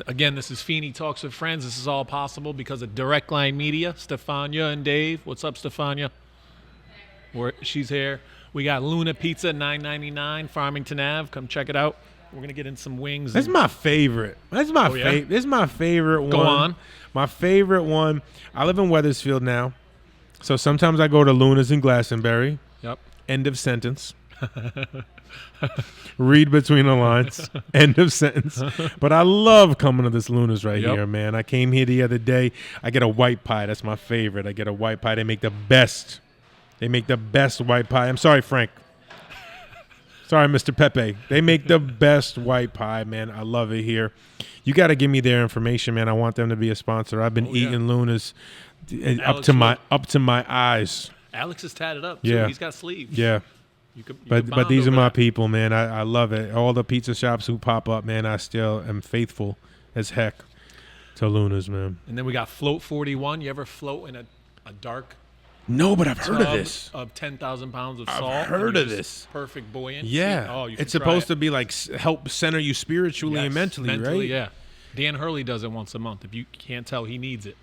S1: Again, this is Feeney Talks with Friends. This is all possible because of Direct Line Media. Stefania and Dave. What's up, Stefania? She's here. We got Luna Pizza, $9.99, Farmington Ave. Come check it out. We're going to get in some wings.
S2: That's my favorite. This is my favorite one.
S1: Go on.
S2: My favorite one. I live in Wethersfield now, so sometimes I go to Luna's in Glastonbury.
S1: Yep.
S2: End of sentence. Read between the lines. End of sentence. But I love coming to this Luna's right here, man. I came here the other day. I get a white pie. That's my favorite. I get a white pie. They make the best. White pie. I'm sorry, Frank. Sorry, Mr. Pepe. They make the best white pie, man. I love it here. You got to give me their information, man. I want them to be a sponsor. I've been eating Luna's up to my eyes.
S1: Alex is tatted up, too.
S2: Yeah.
S1: He's got sleeves.
S2: Yeah.
S1: You could
S2: But these are my people, man. I love it. All the pizza shops who pop up, man, I still am faithful as heck to Luna's, man.
S1: And then we got Float 41. You ever float in a dark
S2: No, but I've heard of
S1: tub
S2: this.
S1: of 10,000 pounds of
S2: I've
S1: salt.
S2: heard
S1: and you're
S2: of
S1: just
S2: this.
S1: Perfect buoyant.
S2: Yeah.
S1: Oh, you should
S2: It's
S1: try
S2: supposed
S1: it.
S2: to be like help center you spiritually and
S1: Yes,
S2: mentally, right?
S1: Yeah. Dan Hurley does it once a month. If you can't tell, he needs it.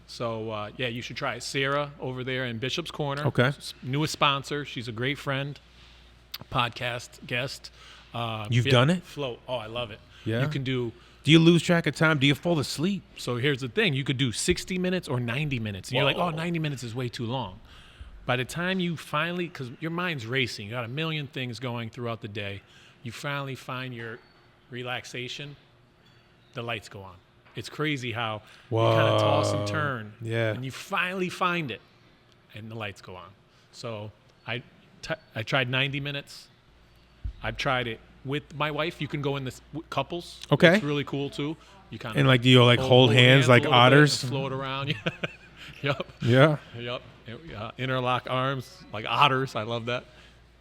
S1: So, yeah, you should try it. Sarah over there in Bishop's Corner.
S2: Okay.
S1: Newest sponsor. She's a great friend, podcast guest.
S2: You've done it?
S1: Float. Oh, I love it.
S2: Yeah.
S1: You can do.
S2: Do you lose track of time? Do you fall asleep?
S1: So here's the thing. You could do 60 minutes or 90 minutes. And you're like, oh, 90 minutes is way too long. By the time you finally, because your mind's racing, you got a million things going throughout the day, you finally find your relaxation, the lights go on. It's crazy how you kind of toss and turn.
S2: Yeah.
S1: And you finally find it, and the lights go on. So I tried 90 minutes. I've tried it with my wife. You can go in this couples.
S2: Okay.
S1: It's really cool, too. You kind of
S2: And like, do you like hold hands like otters?
S1: Float around. Yep.
S2: Yeah.
S1: Yep. Interlock arms like otters. I love that.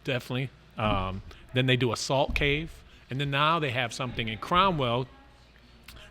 S1: Definitely. Then they do a salt cave. And then now they have something in Cromwell,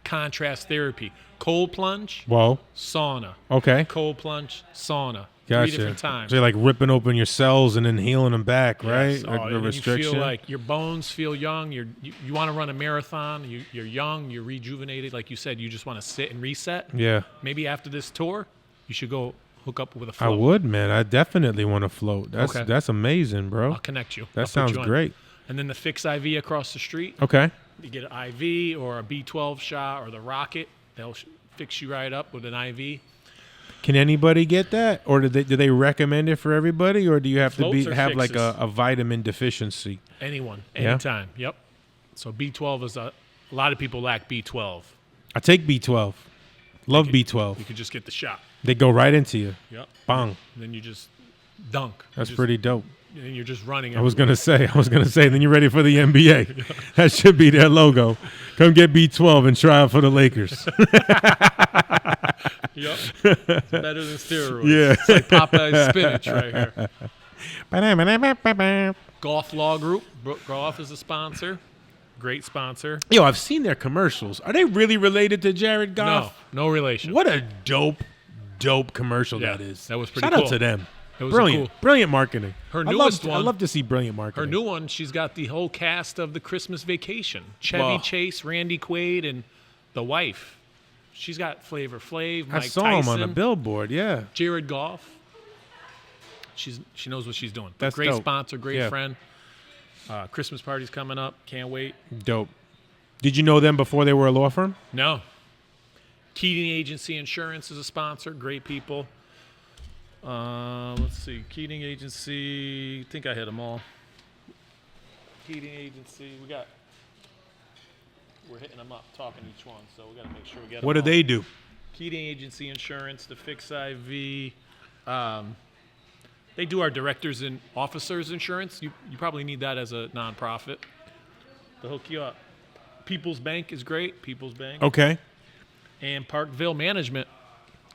S1: contrast therapy. Cold plunge,
S2: Whoa.
S1: sauna.
S2: Okay.
S1: Cold plunge, sauna.
S2: Gotcha.
S1: 3 different times.
S2: So you're like ripping open your cells and then healing them back, right?
S1: Yes.
S2: Like
S1: Oh,
S2: the
S1: and
S2: restriction.
S1: you feel like your bones feel young. You want to run a marathon. You're young. You're rejuvenated. Like you said, you just want to sit and reset.
S2: Yeah.
S1: Maybe after this tour, you should go hook up with a
S2: I
S1: float.
S2: would, man. I definitely want to float. That's amazing, bro.
S1: I'll connect you.
S2: That
S1: I'll put
S2: sounds
S1: you on.
S2: great.
S1: And then the Fix IV across the street.
S2: Okay.
S1: You get an IV or a B12 shot or the Rocket. They'll fix you right up with an IV.
S2: Can anybody get that, or do they recommend it for everybody, or do you have
S1: Floats
S2: to
S1: or
S2: have like
S1: fixes?
S2: a vitamin deficiency?
S1: Anyone,
S2: Yeah?
S1: anytime. Yep. So B12 is a lot of people lack B12.
S2: I take B12. Love
S1: You
S2: B12.
S1: could just get the shot.
S2: They go right into you.
S1: Yep.
S2: Bang.
S1: And then you just dunk.
S2: That's
S1: You just,
S2: pretty dope.
S1: And you're just running.
S2: I was gonna say. Then you're ready for the NBA. That should be their logo. Come get B12 and try out for the Lakers.
S1: Yep. It's better than steroids.
S2: Yeah.
S1: It's like Popeye's spinach right here. Golf Law Group. Golf is a sponsor. Great sponsor.
S2: Yo, I've seen their commercials. Are they really related to Jared Goff?
S1: No relation.
S2: What a dope commercial
S1: Yeah,
S2: that is.
S1: that was pretty
S2: Shout
S1: cool.
S2: out to them.
S1: It was
S2: Brilliant.
S1: cool.
S2: Brilliant marketing.
S1: Her
S2: I
S1: newest
S2: love,
S1: one-
S2: I love to see brilliant
S1: Her
S2: marketing.
S1: new one, she's got the whole cast of the Christmas Vacation. Chevy
S2: Wow.
S1: Chase, Randy Quaid, and the wife. She's got Flavor Flav,
S2: I
S1: Mike
S2: saw
S1: Tyson,
S2: him on a billboard. Yeah.
S1: Jared Goff. She knows what she's doing.
S2: That's
S1: great
S2: dope.
S1: sponsor, great
S2: Yeah.
S1: friend. Christmas party's coming up. Can't wait.
S2: Dope. Did you know them before they were a law firm?
S1: No. Keating Agency Insurance is a sponsor. Great people. Let's see. Keating Agency. I think I hit them all. Keating Agency. We're hitting them up, talking each one, so we got to make sure we get them
S2: What do
S1: all.
S2: they do?
S1: Keating Agency Insurance, the Fix IV. They do our directors and officers insurance. You probably need that as a nonprofit. They'll hook you up. People's Bank is great. People's Bank.
S2: Okay.
S1: And Parkville Management.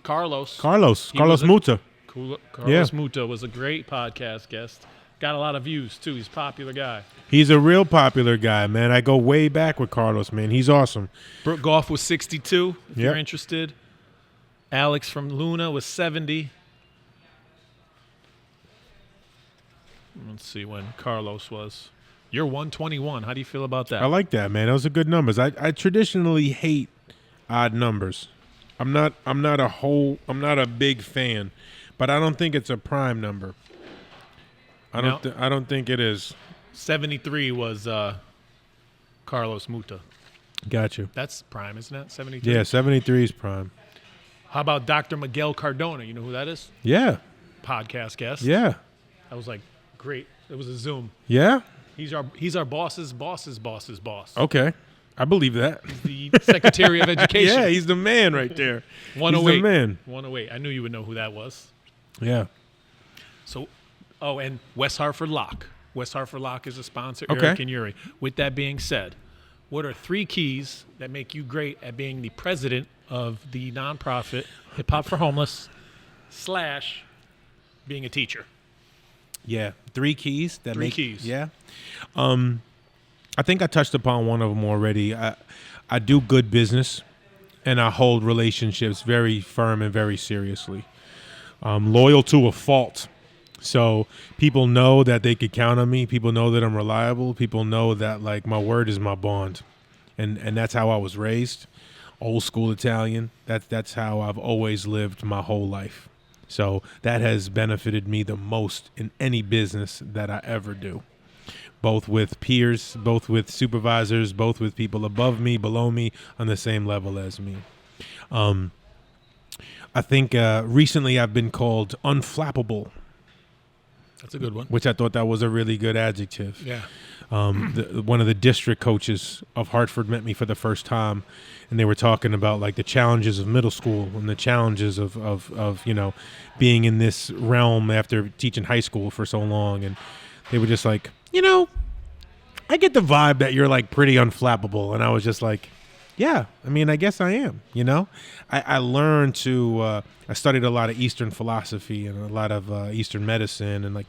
S1: Carlos.
S2: Carlos
S1: was a-
S2: Muta.
S1: Carlos Muta was a great podcast guest. Got a lot of views, too. He's a popular guy.
S2: He's a real popular guy, man. I go way back with Carlos, man. He's awesome.
S1: Brooke Goff was 62, if
S2: Yep.
S1: you're interested. Alex from Luna was 70. Let's see when Carlos was. You're 121. How do you feel about that?
S2: I like that, man. Those are good numbers. I traditionally hate odd numbers. I'm not a big fan, but I don't think it's a prime number. I don't think it is.
S1: 73 was Carlos Muta.
S2: Got you.
S1: That's prime, isn't it? 73?
S2: Yeah, 73 is prime.
S1: How about Dr. Miguel Cardona? You know who that is?
S2: Yeah.
S1: Podcast guest.
S2: Yeah.
S1: That was like great. It was a Zoom.
S2: Yeah?
S1: He's our boss's boss's boss's boss.
S2: Okay. I believe that.
S1: The Secretary of Education.
S2: Yeah, he's the man right there.
S1: 108.
S2: He's the man.
S1: 108. I knew you would know who that was.
S2: Yeah.
S1: So, and West Hartford Lock. West Hartford Lock is a sponsor,
S2: Okay.
S1: Eric and Yuri. With that being said, what are 3 keys that make you great at being the president of the nonprofit Hip Hop for Homeless / being a teacher?
S2: Yeah. 3 keys.
S1: Three keys.
S2: Yeah. I think I touched upon one of them already. I do good business, and I hold relationships very firm and very seriously. loyal to a fault. So people know that they could count on me. People know that I'm reliable. People know that like my word is my bond, and that's how I was raised. Old school Italian. That's how I've always lived my whole life. So that has benefited me the most in any business that I ever do, both with peers, both with supervisors, both with people above me, below me, on the same level as me. I think recently I've been called unflappable.
S1: That's a good one.
S2: Which I thought that was a really good adjective.
S1: Yeah.
S2: One of the district coaches of Hartford met me for the first time, and they were talking about like the challenges of middle school and the challenges of being in this realm after teaching high school for so long. And they were just like, I get the vibe that you're like pretty unflappable. And I was just like, yeah, I mean, I guess I am, I learned to, I studied a lot of Eastern philosophy and a lot of Eastern medicine. And like,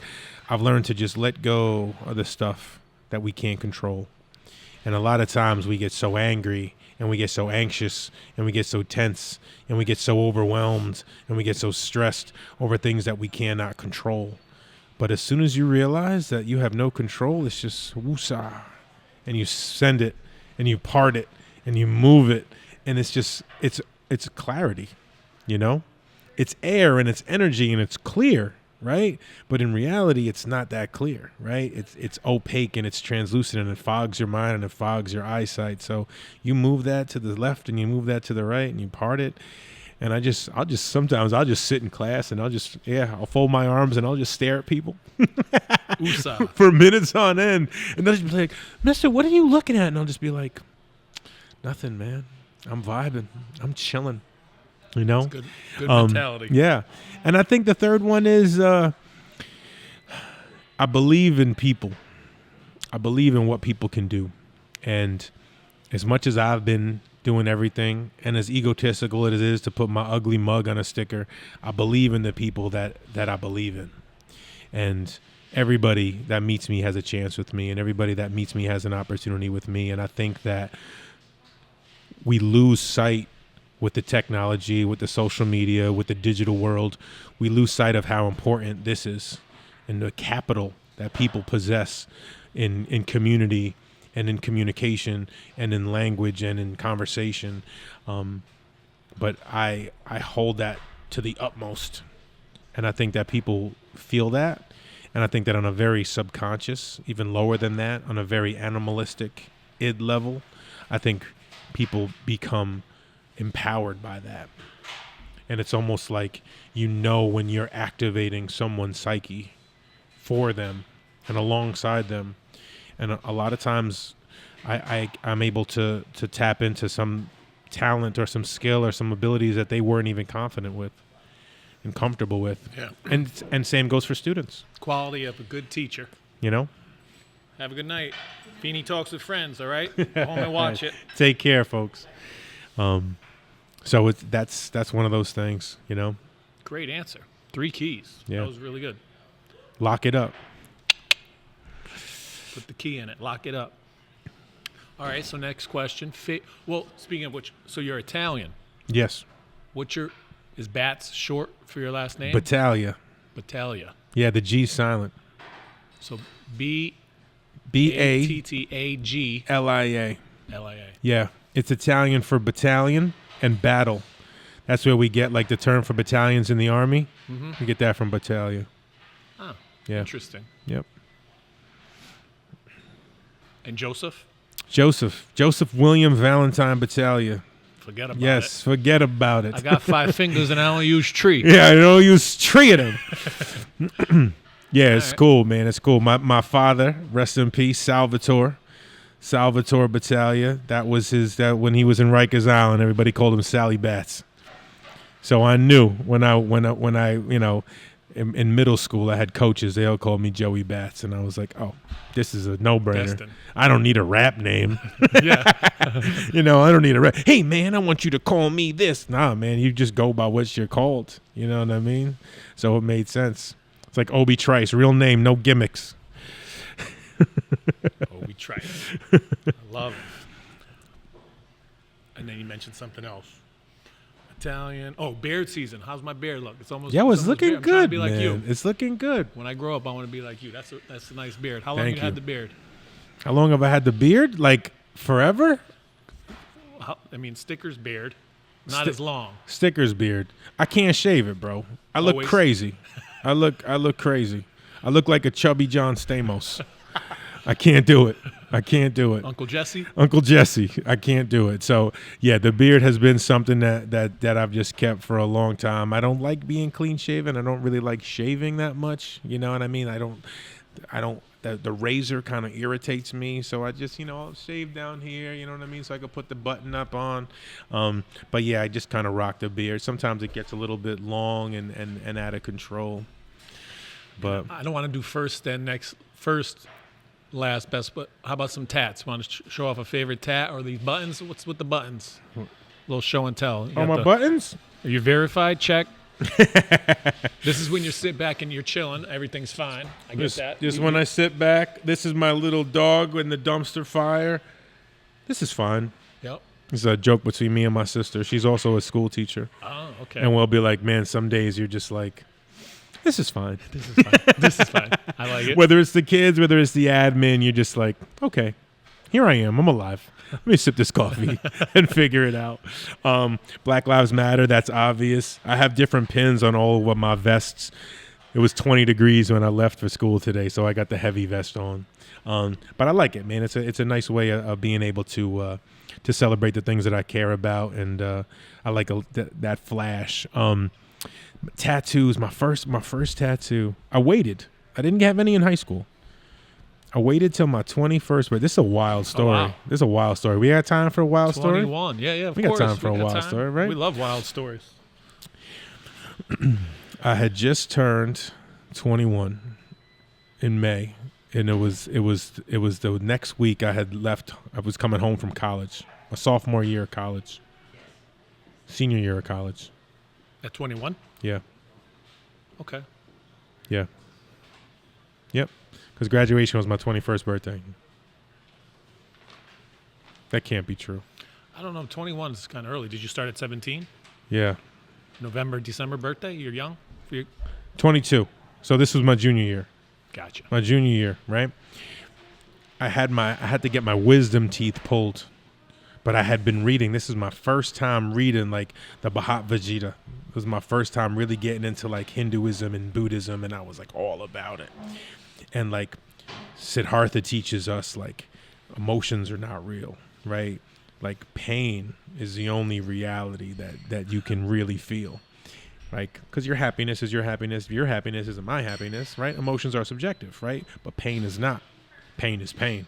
S2: I've learned to just let go of the stuff that we can't control. And a lot of times we get so angry and we get so anxious and we get so tense and we get so overwhelmed and we get so stressed over things that we cannot control. But as soon as you realize that you have no control, it's just woosah. And you send it and you part it and you move it. And it's just, it's clarity, It's air and it's energy and it's clear, right? But in reality, it's not that clear, right? It's opaque and it's translucent and it fogs your mind and it fogs your eyesight. So you move that to the left and you move that to the right and you part it. And sometimes I'll just sit in class and I'll fold my arms and I'll just stare at people for minutes on end. And they'll just be like, "Mister, what are you looking at?" And I'll just be like, "Nothing, man. I'm vibing. I'm chilling."
S1: That's good mentality.
S2: Yeah. And I think the third one is I believe in people. I believe in what people can do. And as much as I've been doing everything, and as egotistical as it is to put my ugly mug on a sticker, I believe in the people that I believe in. And everybody that meets me has a chance with me, and everybody that meets me has an opportunity with me. And I think that we lose sight with the technology, with the social media, with the digital world. We lose sight of how important this is and the capital that people possess in community and in communication and in language and in conversation. But I hold that to the utmost. And I think that people feel that. And I think that on a very subconscious, even lower than that, on a very animalistic id level, I think people become empowered by that. And it's almost like when you're activating someone's psyche for them and alongside them. And a lot of times I'm able to tap into some talent or some skill or some abilities that they weren't even confident with and comfortable with.
S1: Yeah.
S2: And same goes for students.
S1: Quality of a good teacher.
S2: Have
S1: a good night. Feeney Talks with Friends, all right? Go home and watch it.
S2: Take care, folks. So that's one of those things,
S1: Great answer. 3 keys.
S2: Yeah.
S1: That was really good.
S2: Lock it up.
S1: Put the key in it. Lock it up. All right, so next question. Speaking of which, so you're Italian.
S2: Yes.
S1: Is Batts short for your last name?
S2: Battaglia.
S1: Battaglia.
S2: Yeah, the G's silent.
S1: So B-A-T-T-A-G.
S2: L-I-A.
S1: L-I-A.
S2: Yeah, it's Italian for battalion and battle. That's where we get like the term for battalions in the Army. Mm-hmm. We get that from Battaglia.
S1: Oh,
S2: yeah.
S1: Interesting.
S2: Yep.
S1: And Joseph
S2: William Valentin Battaglia.
S1: Forget about it.
S2: Yes, forget about it.
S1: I got 5 fingers and I only use tree.
S2: Yeah, I don't use tree of them. Yeah, it's cool, man. It's cool. My father, rest in peace, Salvatore Battaglia. That was that when he was in Rikers Island, everybody called him Sally Batts. So I knew when I in middle school I had coaches, they all called me Joey Batts, and I was like, oh, this is a no-brainer.
S1: Destin.
S2: I don't need a rap name.
S1: Yeah.
S2: I don't need a rap. Hey man, I want you to call me this. Nah, man, you just go by what you're called. You know what I mean? So it made sense. It's like Obi Trice, real name, no gimmicks.
S1: Obi Trice. I love it. And then you mentioned something else. Italian. Oh, beard season. How's my beard look? It's almost.
S2: Yo,
S1: it's
S2: it's
S1: almost
S2: looking
S1: beard. I'm trying to
S2: good,
S1: be like
S2: man.
S1: you.
S2: It's looking good.
S1: When I grow up, I want to be like you. That's a nice beard. How long
S2: Thank
S1: you had
S2: you.
S1: the beard?
S2: How long have I had the beard? Like forever?
S1: Stickers beard, not as long.
S2: Stickers beard. I can't shave it, bro. I look
S1: Always.
S2: crazy. I look crazy. I look like a chubby John Stamos. I can't do it.
S1: Uncle Jesse.
S2: Uncle Jesse. I can't do it. So yeah, the beard has been something that I've just kept for a long time. I don't like being clean shaven. I don't really like shaving that much. You know what I mean? I don't. The razor kind of irritates me, so I just I'll shave down here. You know what I mean? So I can put the button up on. But yeah, I just kind of rock the beard. Sometimes it gets a little bit long and out of control. But
S1: I don't want to do first, then next, first, last, best. But how about some tats? Want to show off a favorite tat or these buttons? What's with the buttons? Little show and tell.
S2: on my buttons?
S1: Are you verified? Check. This is when you sit back and you're chilling. Everything's fine. I get that.
S2: Just when I sit back. This is my little dog in the dumpster fire. This is fine.
S1: Yep.
S2: It's a joke between me and my sister. She's also a school teacher.
S1: Oh, okay.
S2: And we'll be like, man, some days you're just like, this is fine.
S1: This is fine. This is fine. I like it.
S2: Whether it's the kids, whether it's the admin, you're just like, okay, here I am. I'm alive. Let me sip this coffee and figure it out. Black Lives Matter, that's obvious. I have different pins on all of my vests. It was 20 degrees when I left for school today, so I got the heavy vest on. But I like it, man. It's a nice way of being able to celebrate the things that I care about, and I like that flash. Tattoos, my first tattoo. I waited. I didn't have any in high school. I waited till my 21st birthday. This is a wild story.
S1: Wow.
S2: This is a wild story. We got time for a wild
S1: 21.
S2: story?
S1: Yeah, of
S2: we
S1: course.
S2: got time for a wild story, right?
S1: We love wild stories.
S2: I had just turned 21 in May, and it was the next week I had left. I was coming home from college, my sophomore year of college, senior year of college.
S1: At 21?
S2: Yeah.
S1: Okay.
S2: Yeah. Yep. Because graduation was my 21st birthday. That can't be true.
S1: I don't know. 21 is kind of early. Did you start at 17?
S2: Yeah.
S1: November, December birthday? You're young?
S2: 22. So this was my junior year.
S1: Gotcha.
S2: My junior year, right? I had to get my wisdom teeth pulled. But I had been reading. This is my first time reading like the Bhagavad Gita. It was my first time really getting into like Hinduism and Buddhism, and I was like all about it. And like Siddhartha teaches us like emotions are not real, right? Like pain is the only reality that you can really feel. Like, because your happiness is your happiness. Your happiness isn't my happiness, right? Emotions are subjective, right? But pain is not. Pain is pain.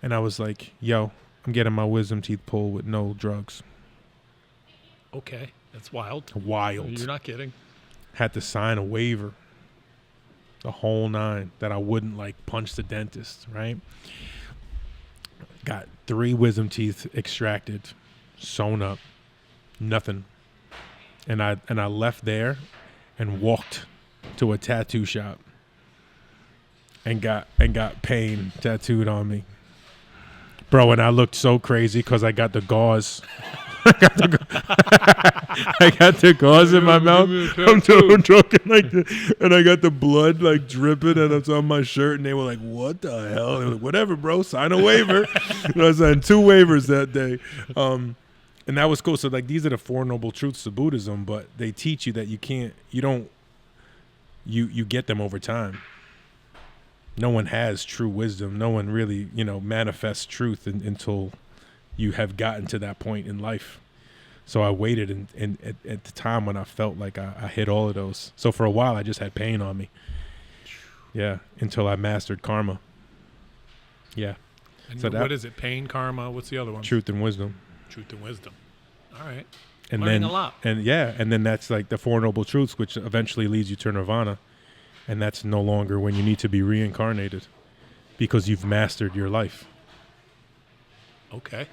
S2: And I was like, yo, I'm getting my wisdom teeth pulled with no drugs.
S1: Okay. That's wild.
S2: Wild.
S1: You're not kidding.
S2: Had to sign a waiver. The whole nine, that I wouldn't like punch the dentist, right? Got 3 wisdom teeth extracted, sewn up, nothing. And I left there and walked to a tattoo shop and got pain tattooed on me. Bro, and I looked so crazy because I got the gauze. I got the gauze in my mouth. I'm talking like this, and I got the blood like dripping, and it's on my shirt. And they were like, "What the hell?" They were like, "Whatever, bro. Sign a waiver." And I signed 2 waivers that day, and that was cool. So like, these are the 4 noble truths of Buddhism, but they teach you that you get them over time. No one has true wisdom. No one really, manifests truth until you have gotten to that point in life. So I waited, and at the time when I felt like I hit all of those. So for a while, I just had pain on me. Yeah, until I mastered karma. Yeah.
S1: And
S2: So
S1: what is it? Pain, karma? What's the other one?
S2: Truth and wisdom.
S1: Truth and wisdom. All right.
S2: And
S1: Learning
S2: then
S1: a lot.
S2: and then that's like the 4 noble truths, which eventually leads you to nirvana. And that's no longer when you need to be reincarnated, because you've mastered your life.
S1: Okay.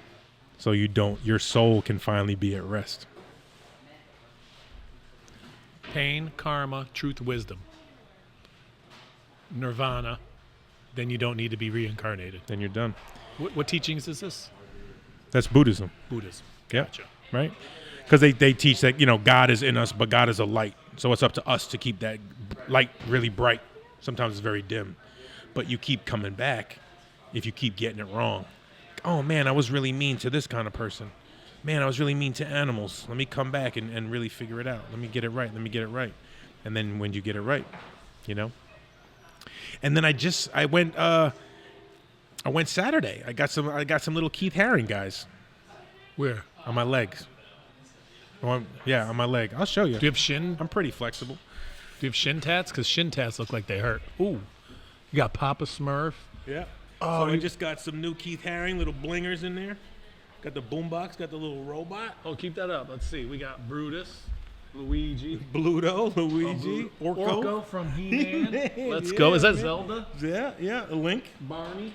S2: So your soul can finally be at rest.
S1: Pain, karma, truth, wisdom. Nirvana. Then you don't need to be reincarnated.
S2: Then you're done.
S1: What teachings is this?
S2: That's Buddhism.
S1: Buddhism.
S2: Yeah.
S1: Gotcha.
S2: Right? because they teach that, God is in us, but God is a light. So it's up to us to keep that light really bright. Sometimes it's very dim, but you keep coming back if you keep getting it wrong. Oh man, I was really mean to this kind of person. Man, I was really mean to animals. Let me come back and really figure it out. Let me get it right. And then when you get it right, And then I went Saturday. I got some little Keith Haring guys.
S1: Where?
S2: On my legs. On my leg. I'll show you.
S1: Do you have shin?
S2: I'm pretty flexible.
S1: Do you have shin tats? Because shin tats look like they hurt. Ooh. You got Papa Smurf.
S2: Yeah.
S1: Oh,
S2: so I just got some new Keith Haring, little blingers in there. Got the boombox, got the little robot.
S1: Oh, keep that up. Let's see. We got Brutus, Luigi.
S2: Bluto, Luigi,
S1: Orko from He-Man. Let's go. Is that
S2: man.
S1: Zelda?
S2: Yeah, a Link.
S1: Barney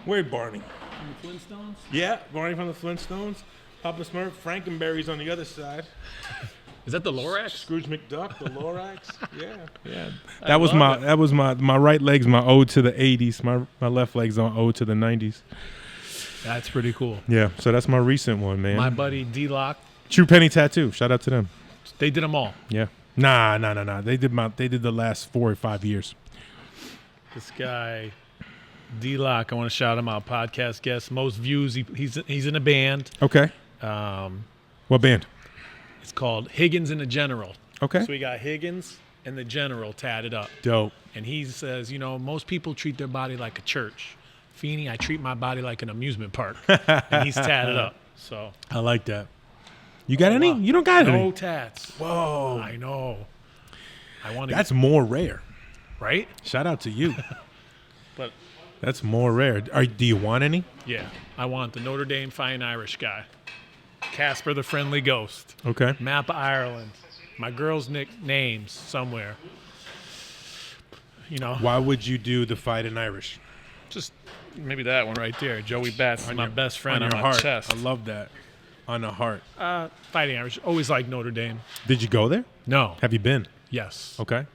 S2: Where's Barney?
S1: from the Flintstones?
S2: Yeah, Barney from the Flintstones. Papa Smurf, Frankenberry's on the other side.
S1: Is that the Lorax?
S2: Scrooge McDuck, the Lorax. Yeah.
S1: That was
S2: my right leg's my ode to the 80s. My left leg's on ode to the 90s.
S1: That's pretty cool.
S2: Yeah, so that's my recent one, man.
S1: My buddy D-Lock.
S2: True Penny Tattoo. Shout out to them.
S1: They did them all.
S2: Yeah. Nah. They did the last 4 or 5 years.
S1: This guy, D-Lock, I want to shout him out. Podcast guest, most views. He's in a band.
S2: Okay. What band?
S1: It's called Higgins and the General.
S2: Okay.
S1: So we got Higgins and the General tatted up.
S2: Dope.
S1: And he says, most people treat their body like a church. Feeney, I treat my body like an amusement park. And he's tatted up. So
S2: I like that. You got any? You don't got any?
S1: No tats.
S2: Whoa.
S1: I know.
S2: That's more rare.
S1: Right?
S2: Shout out to you.
S1: But
S2: that's more rare. Do you want any?
S1: Yeah. I want the Notre Dame Fine Irish guy. Casper the Friendly Ghost.
S2: Okay.
S1: Map of Ireland. My girl's names somewhere.
S2: Why would you do the Fight in Irish?
S1: Just maybe that one right there. Joey Bats is my best friend on
S2: your
S1: my
S2: heart.
S1: chest.
S2: I love that. On the heart.
S1: Fighting Irish. Always liked Notre Dame.
S2: Did you go there?
S1: No.
S2: Have you been?
S1: Yes.
S2: Okay.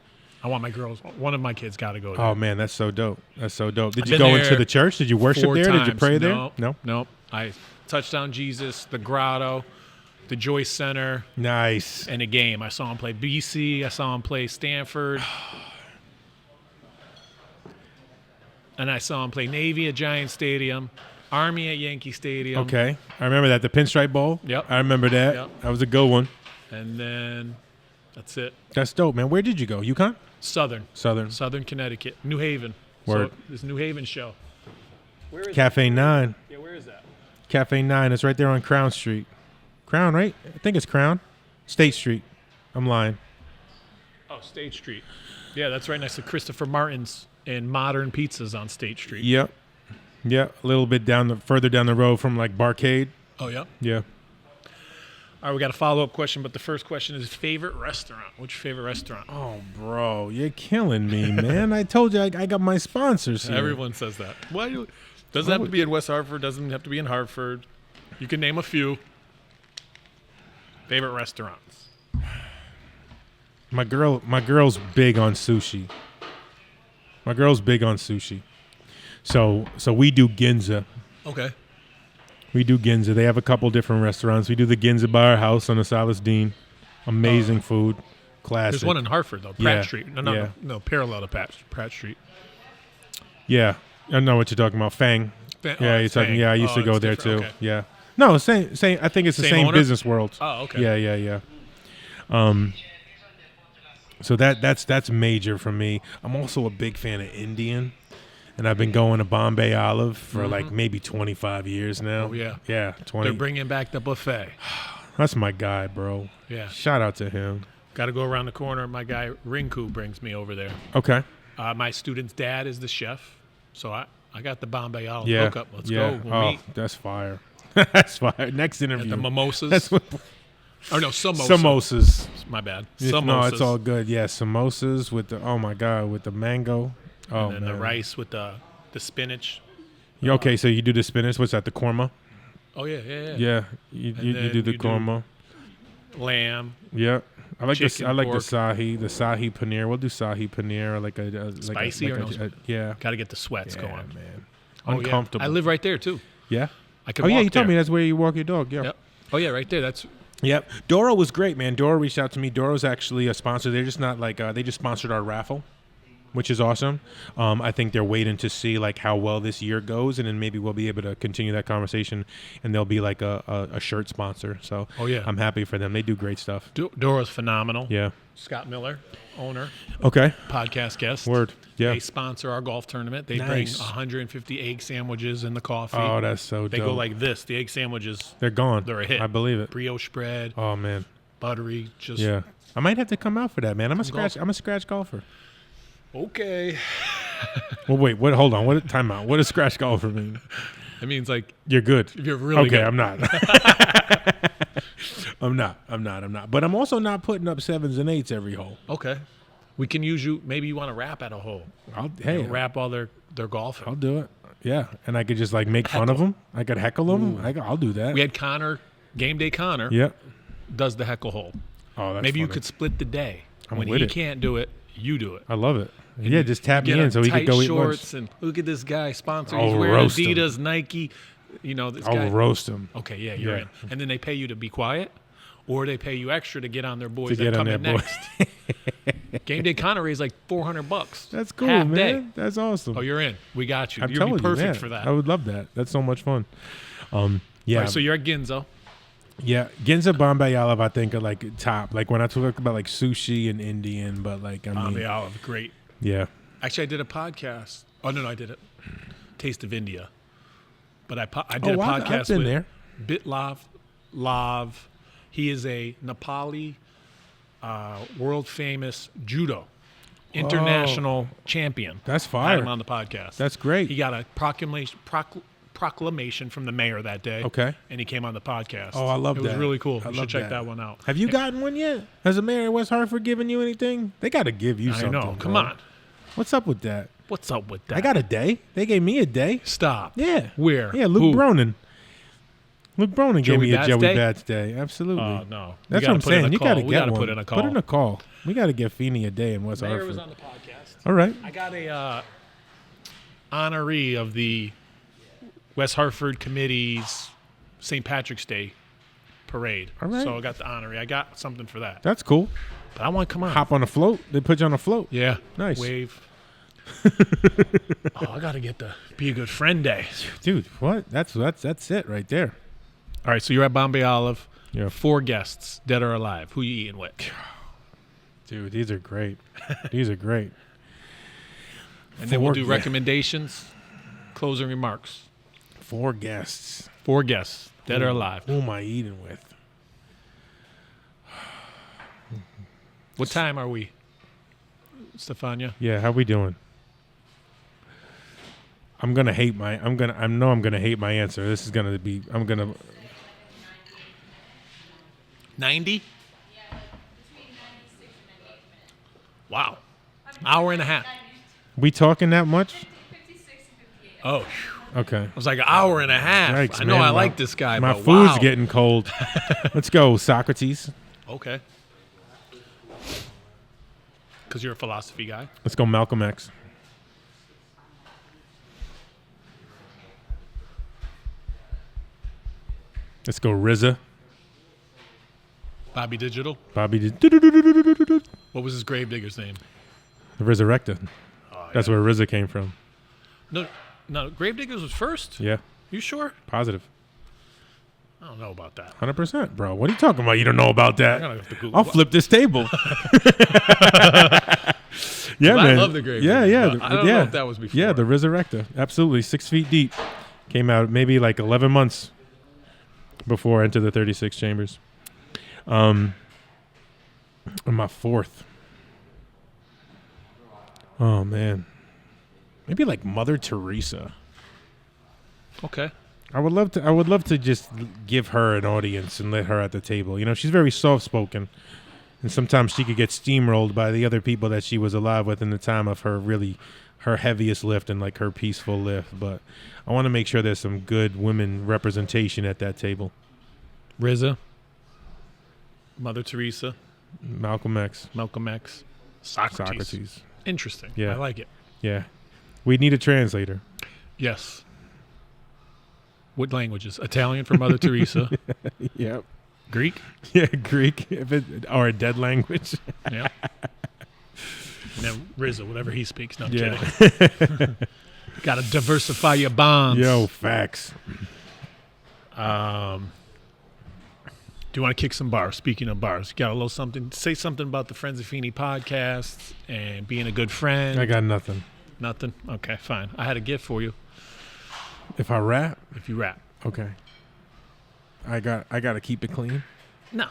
S1: I want my girls. One of my kids got to go there.
S2: Oh, man, that's so dope. Did
S1: I've
S2: you go
S1: been
S2: into
S1: there
S2: the church? Did you worship
S1: 4
S2: there?
S1: times.
S2: Did you pray there? No.
S1: Nope. I Touchdown Jesus, the Grotto, the Joyce Center.
S2: Nice.
S1: And a game. I saw him play BC. I saw him play Stanford. And I saw him play Navy at Giant Stadium, Army at Yankee Stadium.
S2: Okay. I remember that. The Pinstripe Bowl.
S1: Yep.
S2: I remember that.
S1: Yep.
S2: That was a good one.
S1: And then that's it.
S2: That's dope, man. Where did you go? UConn?
S1: Southern Connecticut. New Haven.
S2: Word.
S1: So this New Haven show. Where is
S2: Cafe 9.
S1: Yeah, where is that?
S2: Cafe 9. It's right there on Crown Street. Crown, right? I think it's Crown. State Street. I'm lying.
S1: Oh, State Street. Yeah, that's right next to Christopher Martin's and Modern Pizzas on State Street.
S2: Yep. A little bit further down the road from like Barcade.
S1: Oh, yeah?
S2: Yeah.
S1: All right, we got a follow-up question, but the first question is favorite restaurant. What's your favorite restaurant?
S2: Oh, bro, you're killing me, man. I told you I got my sponsors here.
S1: Everyone says that. Doesn't have to be in West Hartford. Doesn't have to be in Hartford. You can name a few. Favorite restaurants.
S2: My girl's big on sushi. So we do Ginza.
S1: Okay.
S2: We do Ginza. They have a couple different restaurants. We do the Ginza by our house on the Salas Dean. Amazing food. Classic.
S1: There's one in Hartford, though. Pratt Street. No, parallel to Pratt Street.
S2: Yeah. I know what you're talking about. Fang. Yeah, you're talking. Yeah, I used to go there too.
S1: Okay.
S2: Yeah. No, same. I think it's the same
S1: owner?
S2: business world.
S1: Oh, okay.
S2: Yeah. So that's major for me. I'm also a big fan of Indian, and I've been going to Bombay Olive for like maybe 25 years now.
S1: Oh yeah.
S2: Yeah, 20.
S1: They're bringing back the buffet.
S2: That's my guy, bro.
S1: Yeah.
S2: Shout out to him.
S1: Got to go around the corner. My guy Rinku brings me over there.
S2: Okay.
S1: My student's dad is the chef, so I got the Bombay Olive hookup. Let's go. We'll meet.
S2: That's fire. That's fire. Next interview.
S1: At the mimosas.
S2: That's what.
S1: Oh no, samosas.
S2: Samosas.
S1: My bad.
S2: No,
S1: Samosas.
S2: it's all good. Yeah, samosas with the with the mango. Oh,
S1: and then
S2: man.
S1: the rice with the spinach.
S2: Okay, so you do the spinach. What's that? The korma.
S1: Oh yeah.
S2: Yeah, you do the korma.
S1: Lamb.
S2: Yeah, I like
S1: chicken,
S2: the
S1: pork.
S2: sahi paneer. We'll do sahi paneer or like a
S1: Spicy or no?
S2: Yeah.
S1: Got to get the sweats going.
S2: Man.
S1: Oh,
S2: Uncomfortable.
S1: Yeah. I live right there too.
S2: Yeah.
S1: I can
S2: Oh yeah,
S1: walk
S2: you told
S1: there.
S2: me that's where you walk your dog. Yeah.
S1: Yep. Oh yeah, right there. That's
S2: Yep. Doro was great, man. Doro reached out to me. Doro's actually a sponsor. They're just not like they just sponsored our raffle, which is awesome. I think they're waiting to see like how well this year goes, and then maybe we'll be able to continue that conversation, and they'll be like a shirt sponsor. So I'm happy for them. They do great stuff.
S1: Doro's phenomenal.
S2: Yeah.
S1: Scott Miller, owner.
S2: Okay.
S1: Podcast guest.
S2: Word. Yeah.
S1: They sponsor our golf tournament. They bring 150 egg sandwiches in the coffee.
S2: Oh, that's so dope.
S1: They go like this. The egg sandwiches.
S2: They're gone.
S1: They're a hit.
S2: I believe it.
S1: Brioche bread.
S2: Oh man.
S1: Buttery. Just
S2: yeah. I might have to come out for that, man. I'm a scratch golfer.
S1: Okay.
S2: Well, wait. What? Hold on. What? Time out. What does scratch golfer mean?
S1: It means like
S2: you're good.
S1: If you're really good.
S2: Okay, I'm not. I'm not. But I'm also not putting up 7s and 8s every hole.
S1: Okay. We can use you. Maybe you want to rap at a hole. Rap all their golf.
S2: I'll do it. Yeah, and I could just like make fun of them. I could heckle them. I'll do that.
S1: We had Connor, Game Day Connor.
S2: Yep.
S1: Does the heckle hole.
S2: Oh, that's
S1: maybe
S2: funny.
S1: you could split the day.
S2: When
S1: he can't do it, you do it.
S2: I love it. Yeah, just tap me in so he could go eat
S1: shorts
S2: lunch.
S1: And look at this guy sponsor.
S2: I'll
S1: He's wearing
S2: roast
S1: Adidas, Nike. You know this guy.
S2: I'll roast him.
S1: Okay, yeah, you're in. And then they pay you to be quiet, or they pay you extra to get on their boys that come in next. Game Day Connor raised like $400.
S2: That's cool,
S1: Half
S2: man.
S1: Day.
S2: That's awesome.
S1: Oh, you're in. We got you.
S2: I'm
S1: You'd
S2: telling
S1: be perfect
S2: you, man,
S1: for that.
S2: I would love that. That's so much fun. Yeah.
S1: All right, so you're at Ginzo.
S2: Yeah, Ginza Bombay Olive, I think, are like top. Like when I talk about like sushi and Indian, but like I mean,
S1: Bombay Olive, great.
S2: Yeah.
S1: Actually, I did a podcast. Oh no, I did it. Taste of India. But I did a podcast
S2: I've been
S1: with
S2: there.
S1: Lav. He is a Nepali, world famous judo international champion.
S2: That's
S1: I
S2: fire.
S1: had him on the podcast.
S2: That's great.
S1: He got a proclamation from the mayor that day.
S2: Okay.
S1: And he came on the podcast.
S2: Oh, I love that.
S1: It was really cool.
S2: I
S1: You
S2: love
S1: should check that one out.
S2: Have you gotten one yet? Has the mayor of West Hartford given you anything? They got to give you something.
S1: I know. Come
S2: bro.
S1: on.
S2: What's up with that?
S1: What's up with that?
S2: I got a day. They gave me a day.
S1: Stop.
S2: Yeah.
S1: Where?
S2: Yeah, Luke
S1: Who?
S2: Bronin. Luke Bronin gave me a
S1: Batts
S2: Joey
S1: Day?
S2: Batts day. Absolutely.
S1: Oh, no.
S2: That's what I'm saying. You got to
S1: We
S2: get
S1: gotta
S2: one.
S1: put in a call.
S2: Put in a call. We got to get Feeney a day in West
S1: Mayor
S2: Hartford.
S1: was on the podcast.
S2: All right.
S1: I got a honoree of the West Hartford Committee's St. Patrick's Day parade.
S2: All right.
S1: So I got the honoree. I got something for that.
S2: That's cool.
S1: But I want to come on.
S2: Hop on a float. They put you on a float.
S1: Yeah.
S2: Nice.
S1: Wave. I got to get the Be a Good Friend Day.
S2: Dude, what? That's it right there.
S1: All right, so you're at Bombay Olive.
S2: Yeah.
S1: 4 guests, dead or alive. Who you eating with?
S2: Dude, these are great. These are great.
S1: And then we'll do recommendations, closing remarks.
S2: 4 guests.
S1: 4 guests, dead or alive.
S2: Who am I eating with?
S1: What time are we, Stefania?
S2: Yeah, how we doing? I know I'm gonna hate my answer. This is gonna be
S1: 90? Wow. Hour and a half.
S2: We talking that much?
S1: Oh,
S2: Okay.
S1: I was like an hour and a half.
S2: Yikes,
S1: I know
S2: man.
S1: I like this guy,
S2: My
S1: but
S2: food's
S1: wow.
S2: getting cold. Let's go, Socrates.
S1: Okay. Because you're a philosophy guy.
S2: Let's go, Malcolm X. Let's go, RZA.
S1: Bobby Digital.
S2: Bobby did.
S1: What was his gravedigger's name?
S2: The Resurrected.
S1: Oh,
S2: That's where RZA came from.
S1: No, Gravediggers was first?
S2: Yeah,
S1: You sure?
S2: positive.
S1: I don't know about that.
S2: 100%, bro. What are you talking about? You don't know about
S1: I
S2: that?
S1: gotta have to Google.
S2: I'll flip this table. Yeah,
S1: I
S2: man.
S1: love the Grave
S2: Yeah,
S1: Digger,
S2: yeah.
S1: but I don't know if that was before.
S2: Yeah, the Resurrector. Absolutely. 6 feet deep. Came out maybe like 11 months before Enter the 36 Chambers. And my 4th. Oh, man. Maybe like Mother Teresa.
S1: Okay.
S2: I would love to just give her an audience and let her at the table. You know, she's very soft-spoken. And sometimes she could get steamrolled by the other people that she was alive with in the time of her heaviest lift and like her peaceful lift. But I want to make sure there's some good women representation at that table.
S1: RZA. Mother Teresa.
S2: Malcolm X.
S1: Socrates. Interesting.
S2: Yeah.
S1: I like it.
S2: Yeah. We need a translator.
S1: Yes. What languages? Italian for Mother Teresa.
S2: Yep.
S1: Greek?
S2: Yeah, Greek, or a dead language.
S1: Yeah. And then RZA, whatever he speaks. No, I'm
S2: Yeah.
S1: kidding. Got to diversify your bonds.
S2: Yo, facts.
S1: Do you want to kick some bars? Speaking of bars, you got a little something. Say something about the Friends of Feeney podcast and being a good friend.
S2: I got nothing.
S1: Nothing? Okay, fine. I had a gift for you
S2: If I rap,
S1: if you rap.
S2: okay. I got to keep it clean.
S1: No.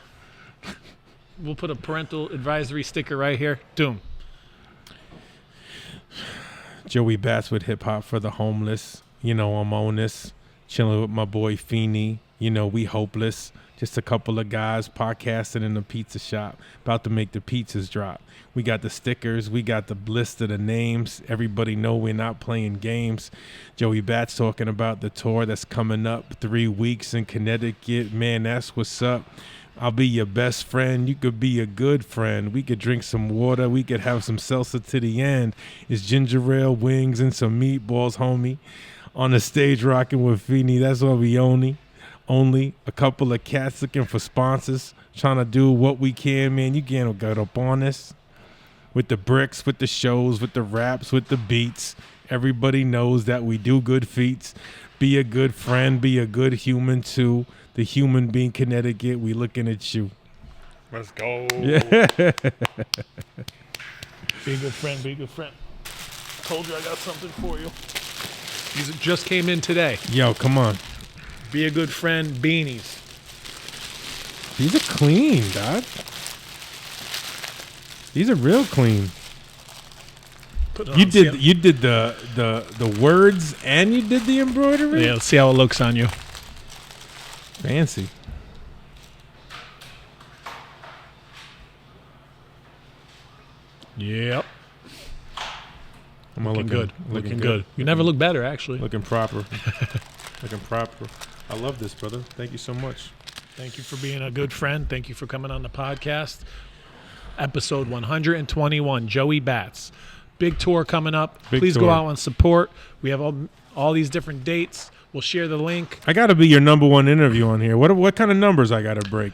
S1: We'll put a parental advisory sticker right here. Doom.
S2: Joey Bats with hip hop for the homeless. You know, I'm on this. Chilling with my boy Feeney. You know, we hopeless. Just a couple of guys podcasting in the pizza shop. About to make the pizzas drop. We got the stickers. We got the list of the names. Everybody know we're not playing games. Joey Bats talking about the tour that's coming up. 3 weeks in Connecticut. Man, that's what's up. I'll be your best friend. You could be a good friend. We could drink some water. We could have some salsa to the end. It's ginger ale, wings, and some meatballs, homie. On the stage rocking with Feeney. That's what we only a couple of cats looking for sponsors. Trying to do what we can, man. You can't get up on this. With the bricks, with the shows, with the raps, with the beats. Everybody knows that we do good feats. Be a good friend. Be a good human, too. The human being Connecticut, we looking at you.
S1: Let's go.
S2: Yeah.
S1: Be a good friend. Be a good friend. Told you I got something for you. These just came in today.
S2: Yo, come on.
S1: Be a good friend. Beanies.
S2: These are clean, dog. These are real clean. You did the words and you did the embroidery?
S1: Yeah, let's see how it looks on you.
S2: Fancy.
S1: Yep.
S2: I'm
S1: Looking good. Looking good. You never look better, actually.
S2: Looking proper. Looking proper. I love this, brother. Thank you so much.
S1: Thank you for being a good friend. Thank you for coming on the podcast. Episode 121, Joey Bats. Big tour coming up. Please go out and support. We have all these different dates. We'll share the link.
S2: I got to be your number one interview on here. What kind of numbers I got to break?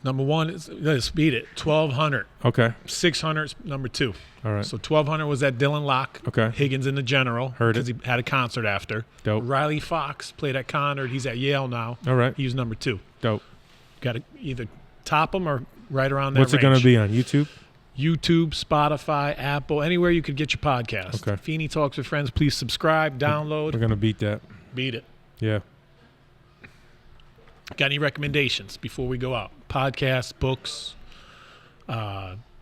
S1: Number one is, let's beat it, 1,200.
S2: Okay.
S1: 600 is number 2.
S2: All right.
S1: So 1,200 was at Dylan Locke.
S2: Okay.
S1: Higgins in the General.
S2: Heard it.
S1: Because he had a concert after.
S2: Dope.
S1: Riley Fox played at Conard. He's at Yale now.
S2: All right.
S1: He was number 2.
S2: Dope.
S1: Got to either top him or right around that
S2: What's
S1: range.
S2: it going to be on YouTube?
S1: YouTube, Spotify, Apple, anywhere you could get your podcast.
S2: Okay.
S1: Feeney Talks with Friends. Please subscribe, download.
S2: We're going to beat that.
S1: Beat it.
S2: Yeah.
S1: Got any recommendations before we go out? Podcasts, books,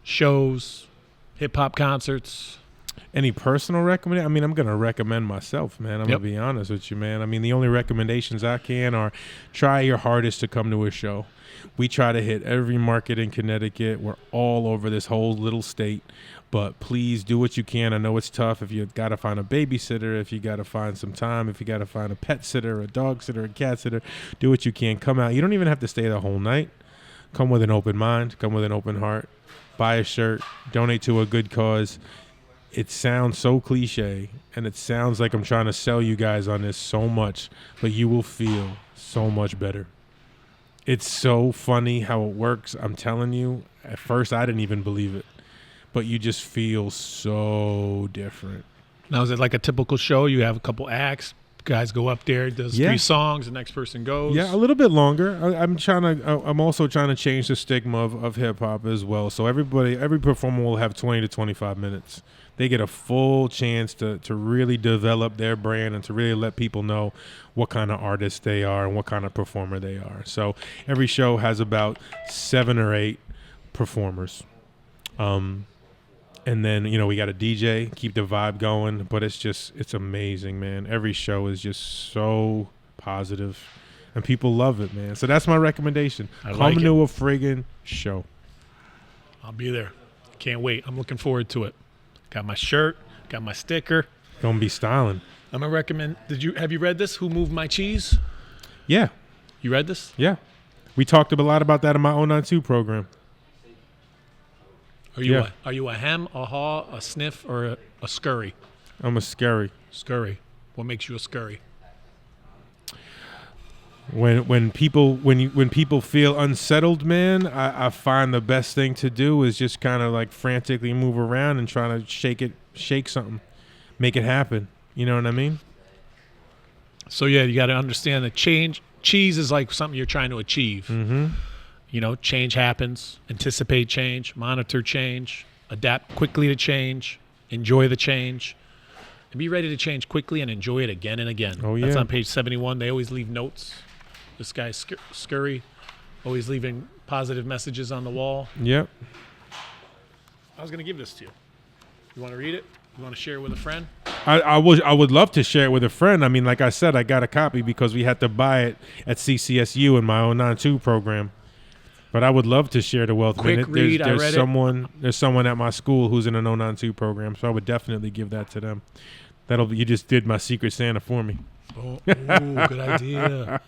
S1: shows, hip-hop concerts?
S2: Any personal recommendation? I mean, I'm going to recommend myself, man. I'm going to be honest with you, man. I mean, the only recommendations I can are try your hardest to come to a show. We try to hit every market in Connecticut. We're all over this whole little state. But please do what you can. I know it's tough if you got to find a babysitter, if you got to find some time, if you got to find a pet sitter, a dog sitter, a cat sitter. Do what you can. Come out. You don't even have to stay the whole night. Come with an open mind. Come with an open heart. Buy a shirt. Donate to a good cause. It sounds so cliche, and it sounds like I'm trying to sell you guys on this so much, but you will feel so much better. It's so funny how it works. I'm telling you, at first I didn't even believe it, but you just feel so different.
S1: Now, is it like a typical show? You have a couple acts, guys go up there, does 3 songs, the next person goes?
S2: Yeah, a little bit longer. I'm also trying to change the stigma of hip hop as well. So every performer will have 20 to 25 minutes. They get a full chance to really develop their brand and to really let people know what kind of artist they are and what kind of performer they are. So every show has about 7 or 8 performers. And then, we got a DJ, keep the vibe going, but it's amazing, man. Every show is just so positive and people love it, man. So that's my recommendation. Come to a friggin' show.
S1: I'll be there. Can't wait. I'm looking forward to it. Got my shirt, got my sticker.
S2: Gonna be styling.
S1: I'm gonna recommend. Have you read this? Who Moved My Cheese?
S2: Yeah.
S1: You read this?
S2: Yeah. We talked a lot about that in my 092 program.
S1: Are you a hem, a haw, a sniff, or a scurry?
S2: I'm a scurry.
S1: Scurry. What makes you a scurry?
S2: When people feel unsettled, man, I find the best thing to do is just kind of like frantically move around and try to shake something, make it happen. You know what I mean?
S1: So yeah, you got to understand that cheese is like something you're trying to achieve.
S2: Mm-hmm.
S1: You know, change happens. Anticipate change. Monitor change. Adapt quickly to change. Enjoy the change. And be ready to change quickly and enjoy it again and again.
S2: Oh, yeah.
S1: That's on page 71. They always leave notes. This guy, Scurry, always leaving positive messages on the wall.
S2: Yep.
S1: I was going to give this to you. You want to read it? You want to share it with a friend?
S2: I would love to share it with a friend. I mean, like I said, I got a copy because we had to buy it at CCSU in my 092 program. But I would love to share the wealth.
S1: Quick read. I read it.
S2: There's someone at my school who's in an 092 program, so I would definitely give that to them. You just did my Secret Santa for me.
S1: Oh, good idea.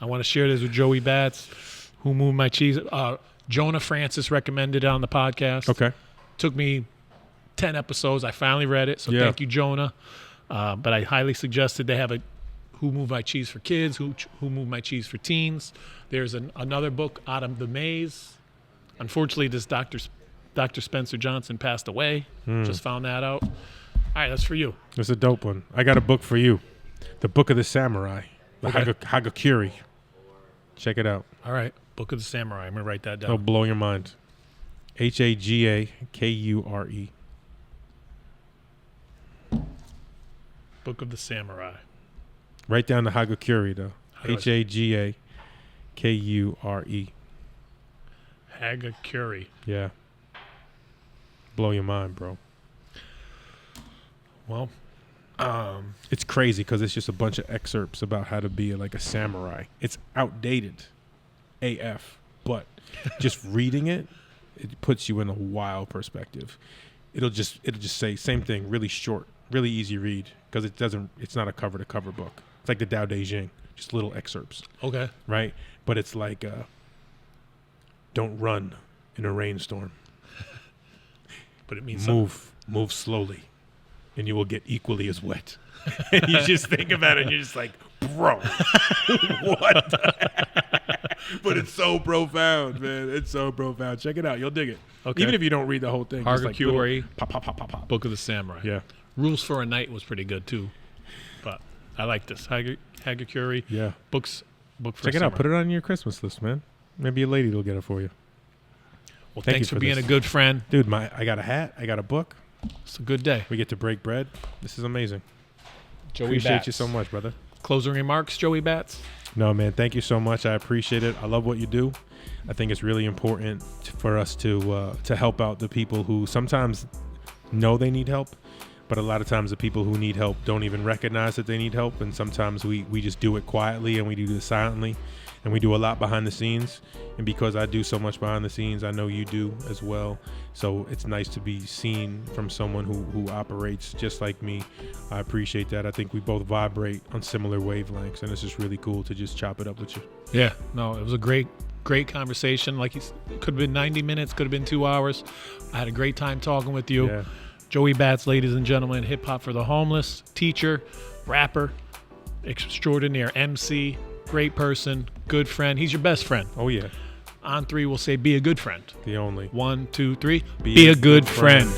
S1: I want to share this with Joey Bats, Who Moved My Cheese. Jonah Francis recommended it on the podcast.
S2: Okay.
S1: Took me 10 episodes. I finally read it, so thank you, Jonah. But I highly suggested they have a Who Moved My Cheese for Kids, Who Moved My Cheese for Teens. There's another book, Out of the Maze. Unfortunately, this Dr. Spencer Johnson passed away. Just found that out. All right, that's for you.
S2: That's a dope one. I got a book for you. The Book of the Samurai. The Hagakure. Check it out.
S1: All right, Book of the Samurai. I'm going to write that down.
S2: It'll blow your mind. Hagakure.
S1: Book of the Samurai.
S2: Write down the Hagakure, though. Hagakure.
S1: Hagakure.
S2: Yeah. Blow your mind, bro.
S1: Well,
S2: it's crazy because it's just a bunch of excerpts about how to be like a samurai. It's outdated AF, but just reading it puts you in a wild perspective. It'll just say same thing, really short, really easy read because it's not a cover to cover book. It's like the Tao Te Ching, just little excerpts.
S1: Okay.
S2: Right? But it's like don't run in a rainstorm.
S1: But it means
S2: move slowly. And you will get equally as wet. And you just think about it and you're just like, bro, what? But it's so profound, man. It's so profound. Check it out. You'll dig it. Okay. Even if you don't read the whole thing.
S1: Hagakure,
S2: pop, pop, pop, pop, pop.
S1: Book of the Samurai.
S2: Yeah.
S1: Rules for a Night was pretty good, too. But I like this. Hagakure.
S2: Yeah.
S1: Book for
S2: Check it out. Put it on your Christmas list, man. Maybe a lady will get it for you.
S1: Well, thanks for being a good friend.
S2: Dude, I got a hat. I got a book.
S1: It's a good day.
S2: We get to break bread. This is amazing.
S1: Joey
S2: Appreciate
S1: Bats.
S2: you so much, brother.
S1: Closing remarks, Joey Bats?
S2: No, man. Thank you so much. I appreciate it. I love what you do. I think it's really important for us to help out the people who sometimes know they need help, but a lot of times the people who need help don't even recognize that they need help, and sometimes we just do it quietly and we do it silently, and we do a lot behind the scenes. And because I do so much behind the scenes, I know you do as well. So it's nice to be seen from someone who operates just like me. I appreciate that. I think we both vibrate on similar wavelengths, and it's just really cool to just chop it up with you.
S1: Yeah, no, it was a great conversation. Like, it could have been 90 minutes, could have been 2 hours. I had a great time talking with you.
S2: Yeah.
S1: Joey Bats, ladies and gentlemen, hip hop for the homeless, teacher, rapper, extraordinaire MC, great person, good friend. He's your best friend.
S2: Oh, yeah.
S1: On 3, we'll say be a good friend.
S2: The only.
S1: 1, 2, 3. Be a good friend.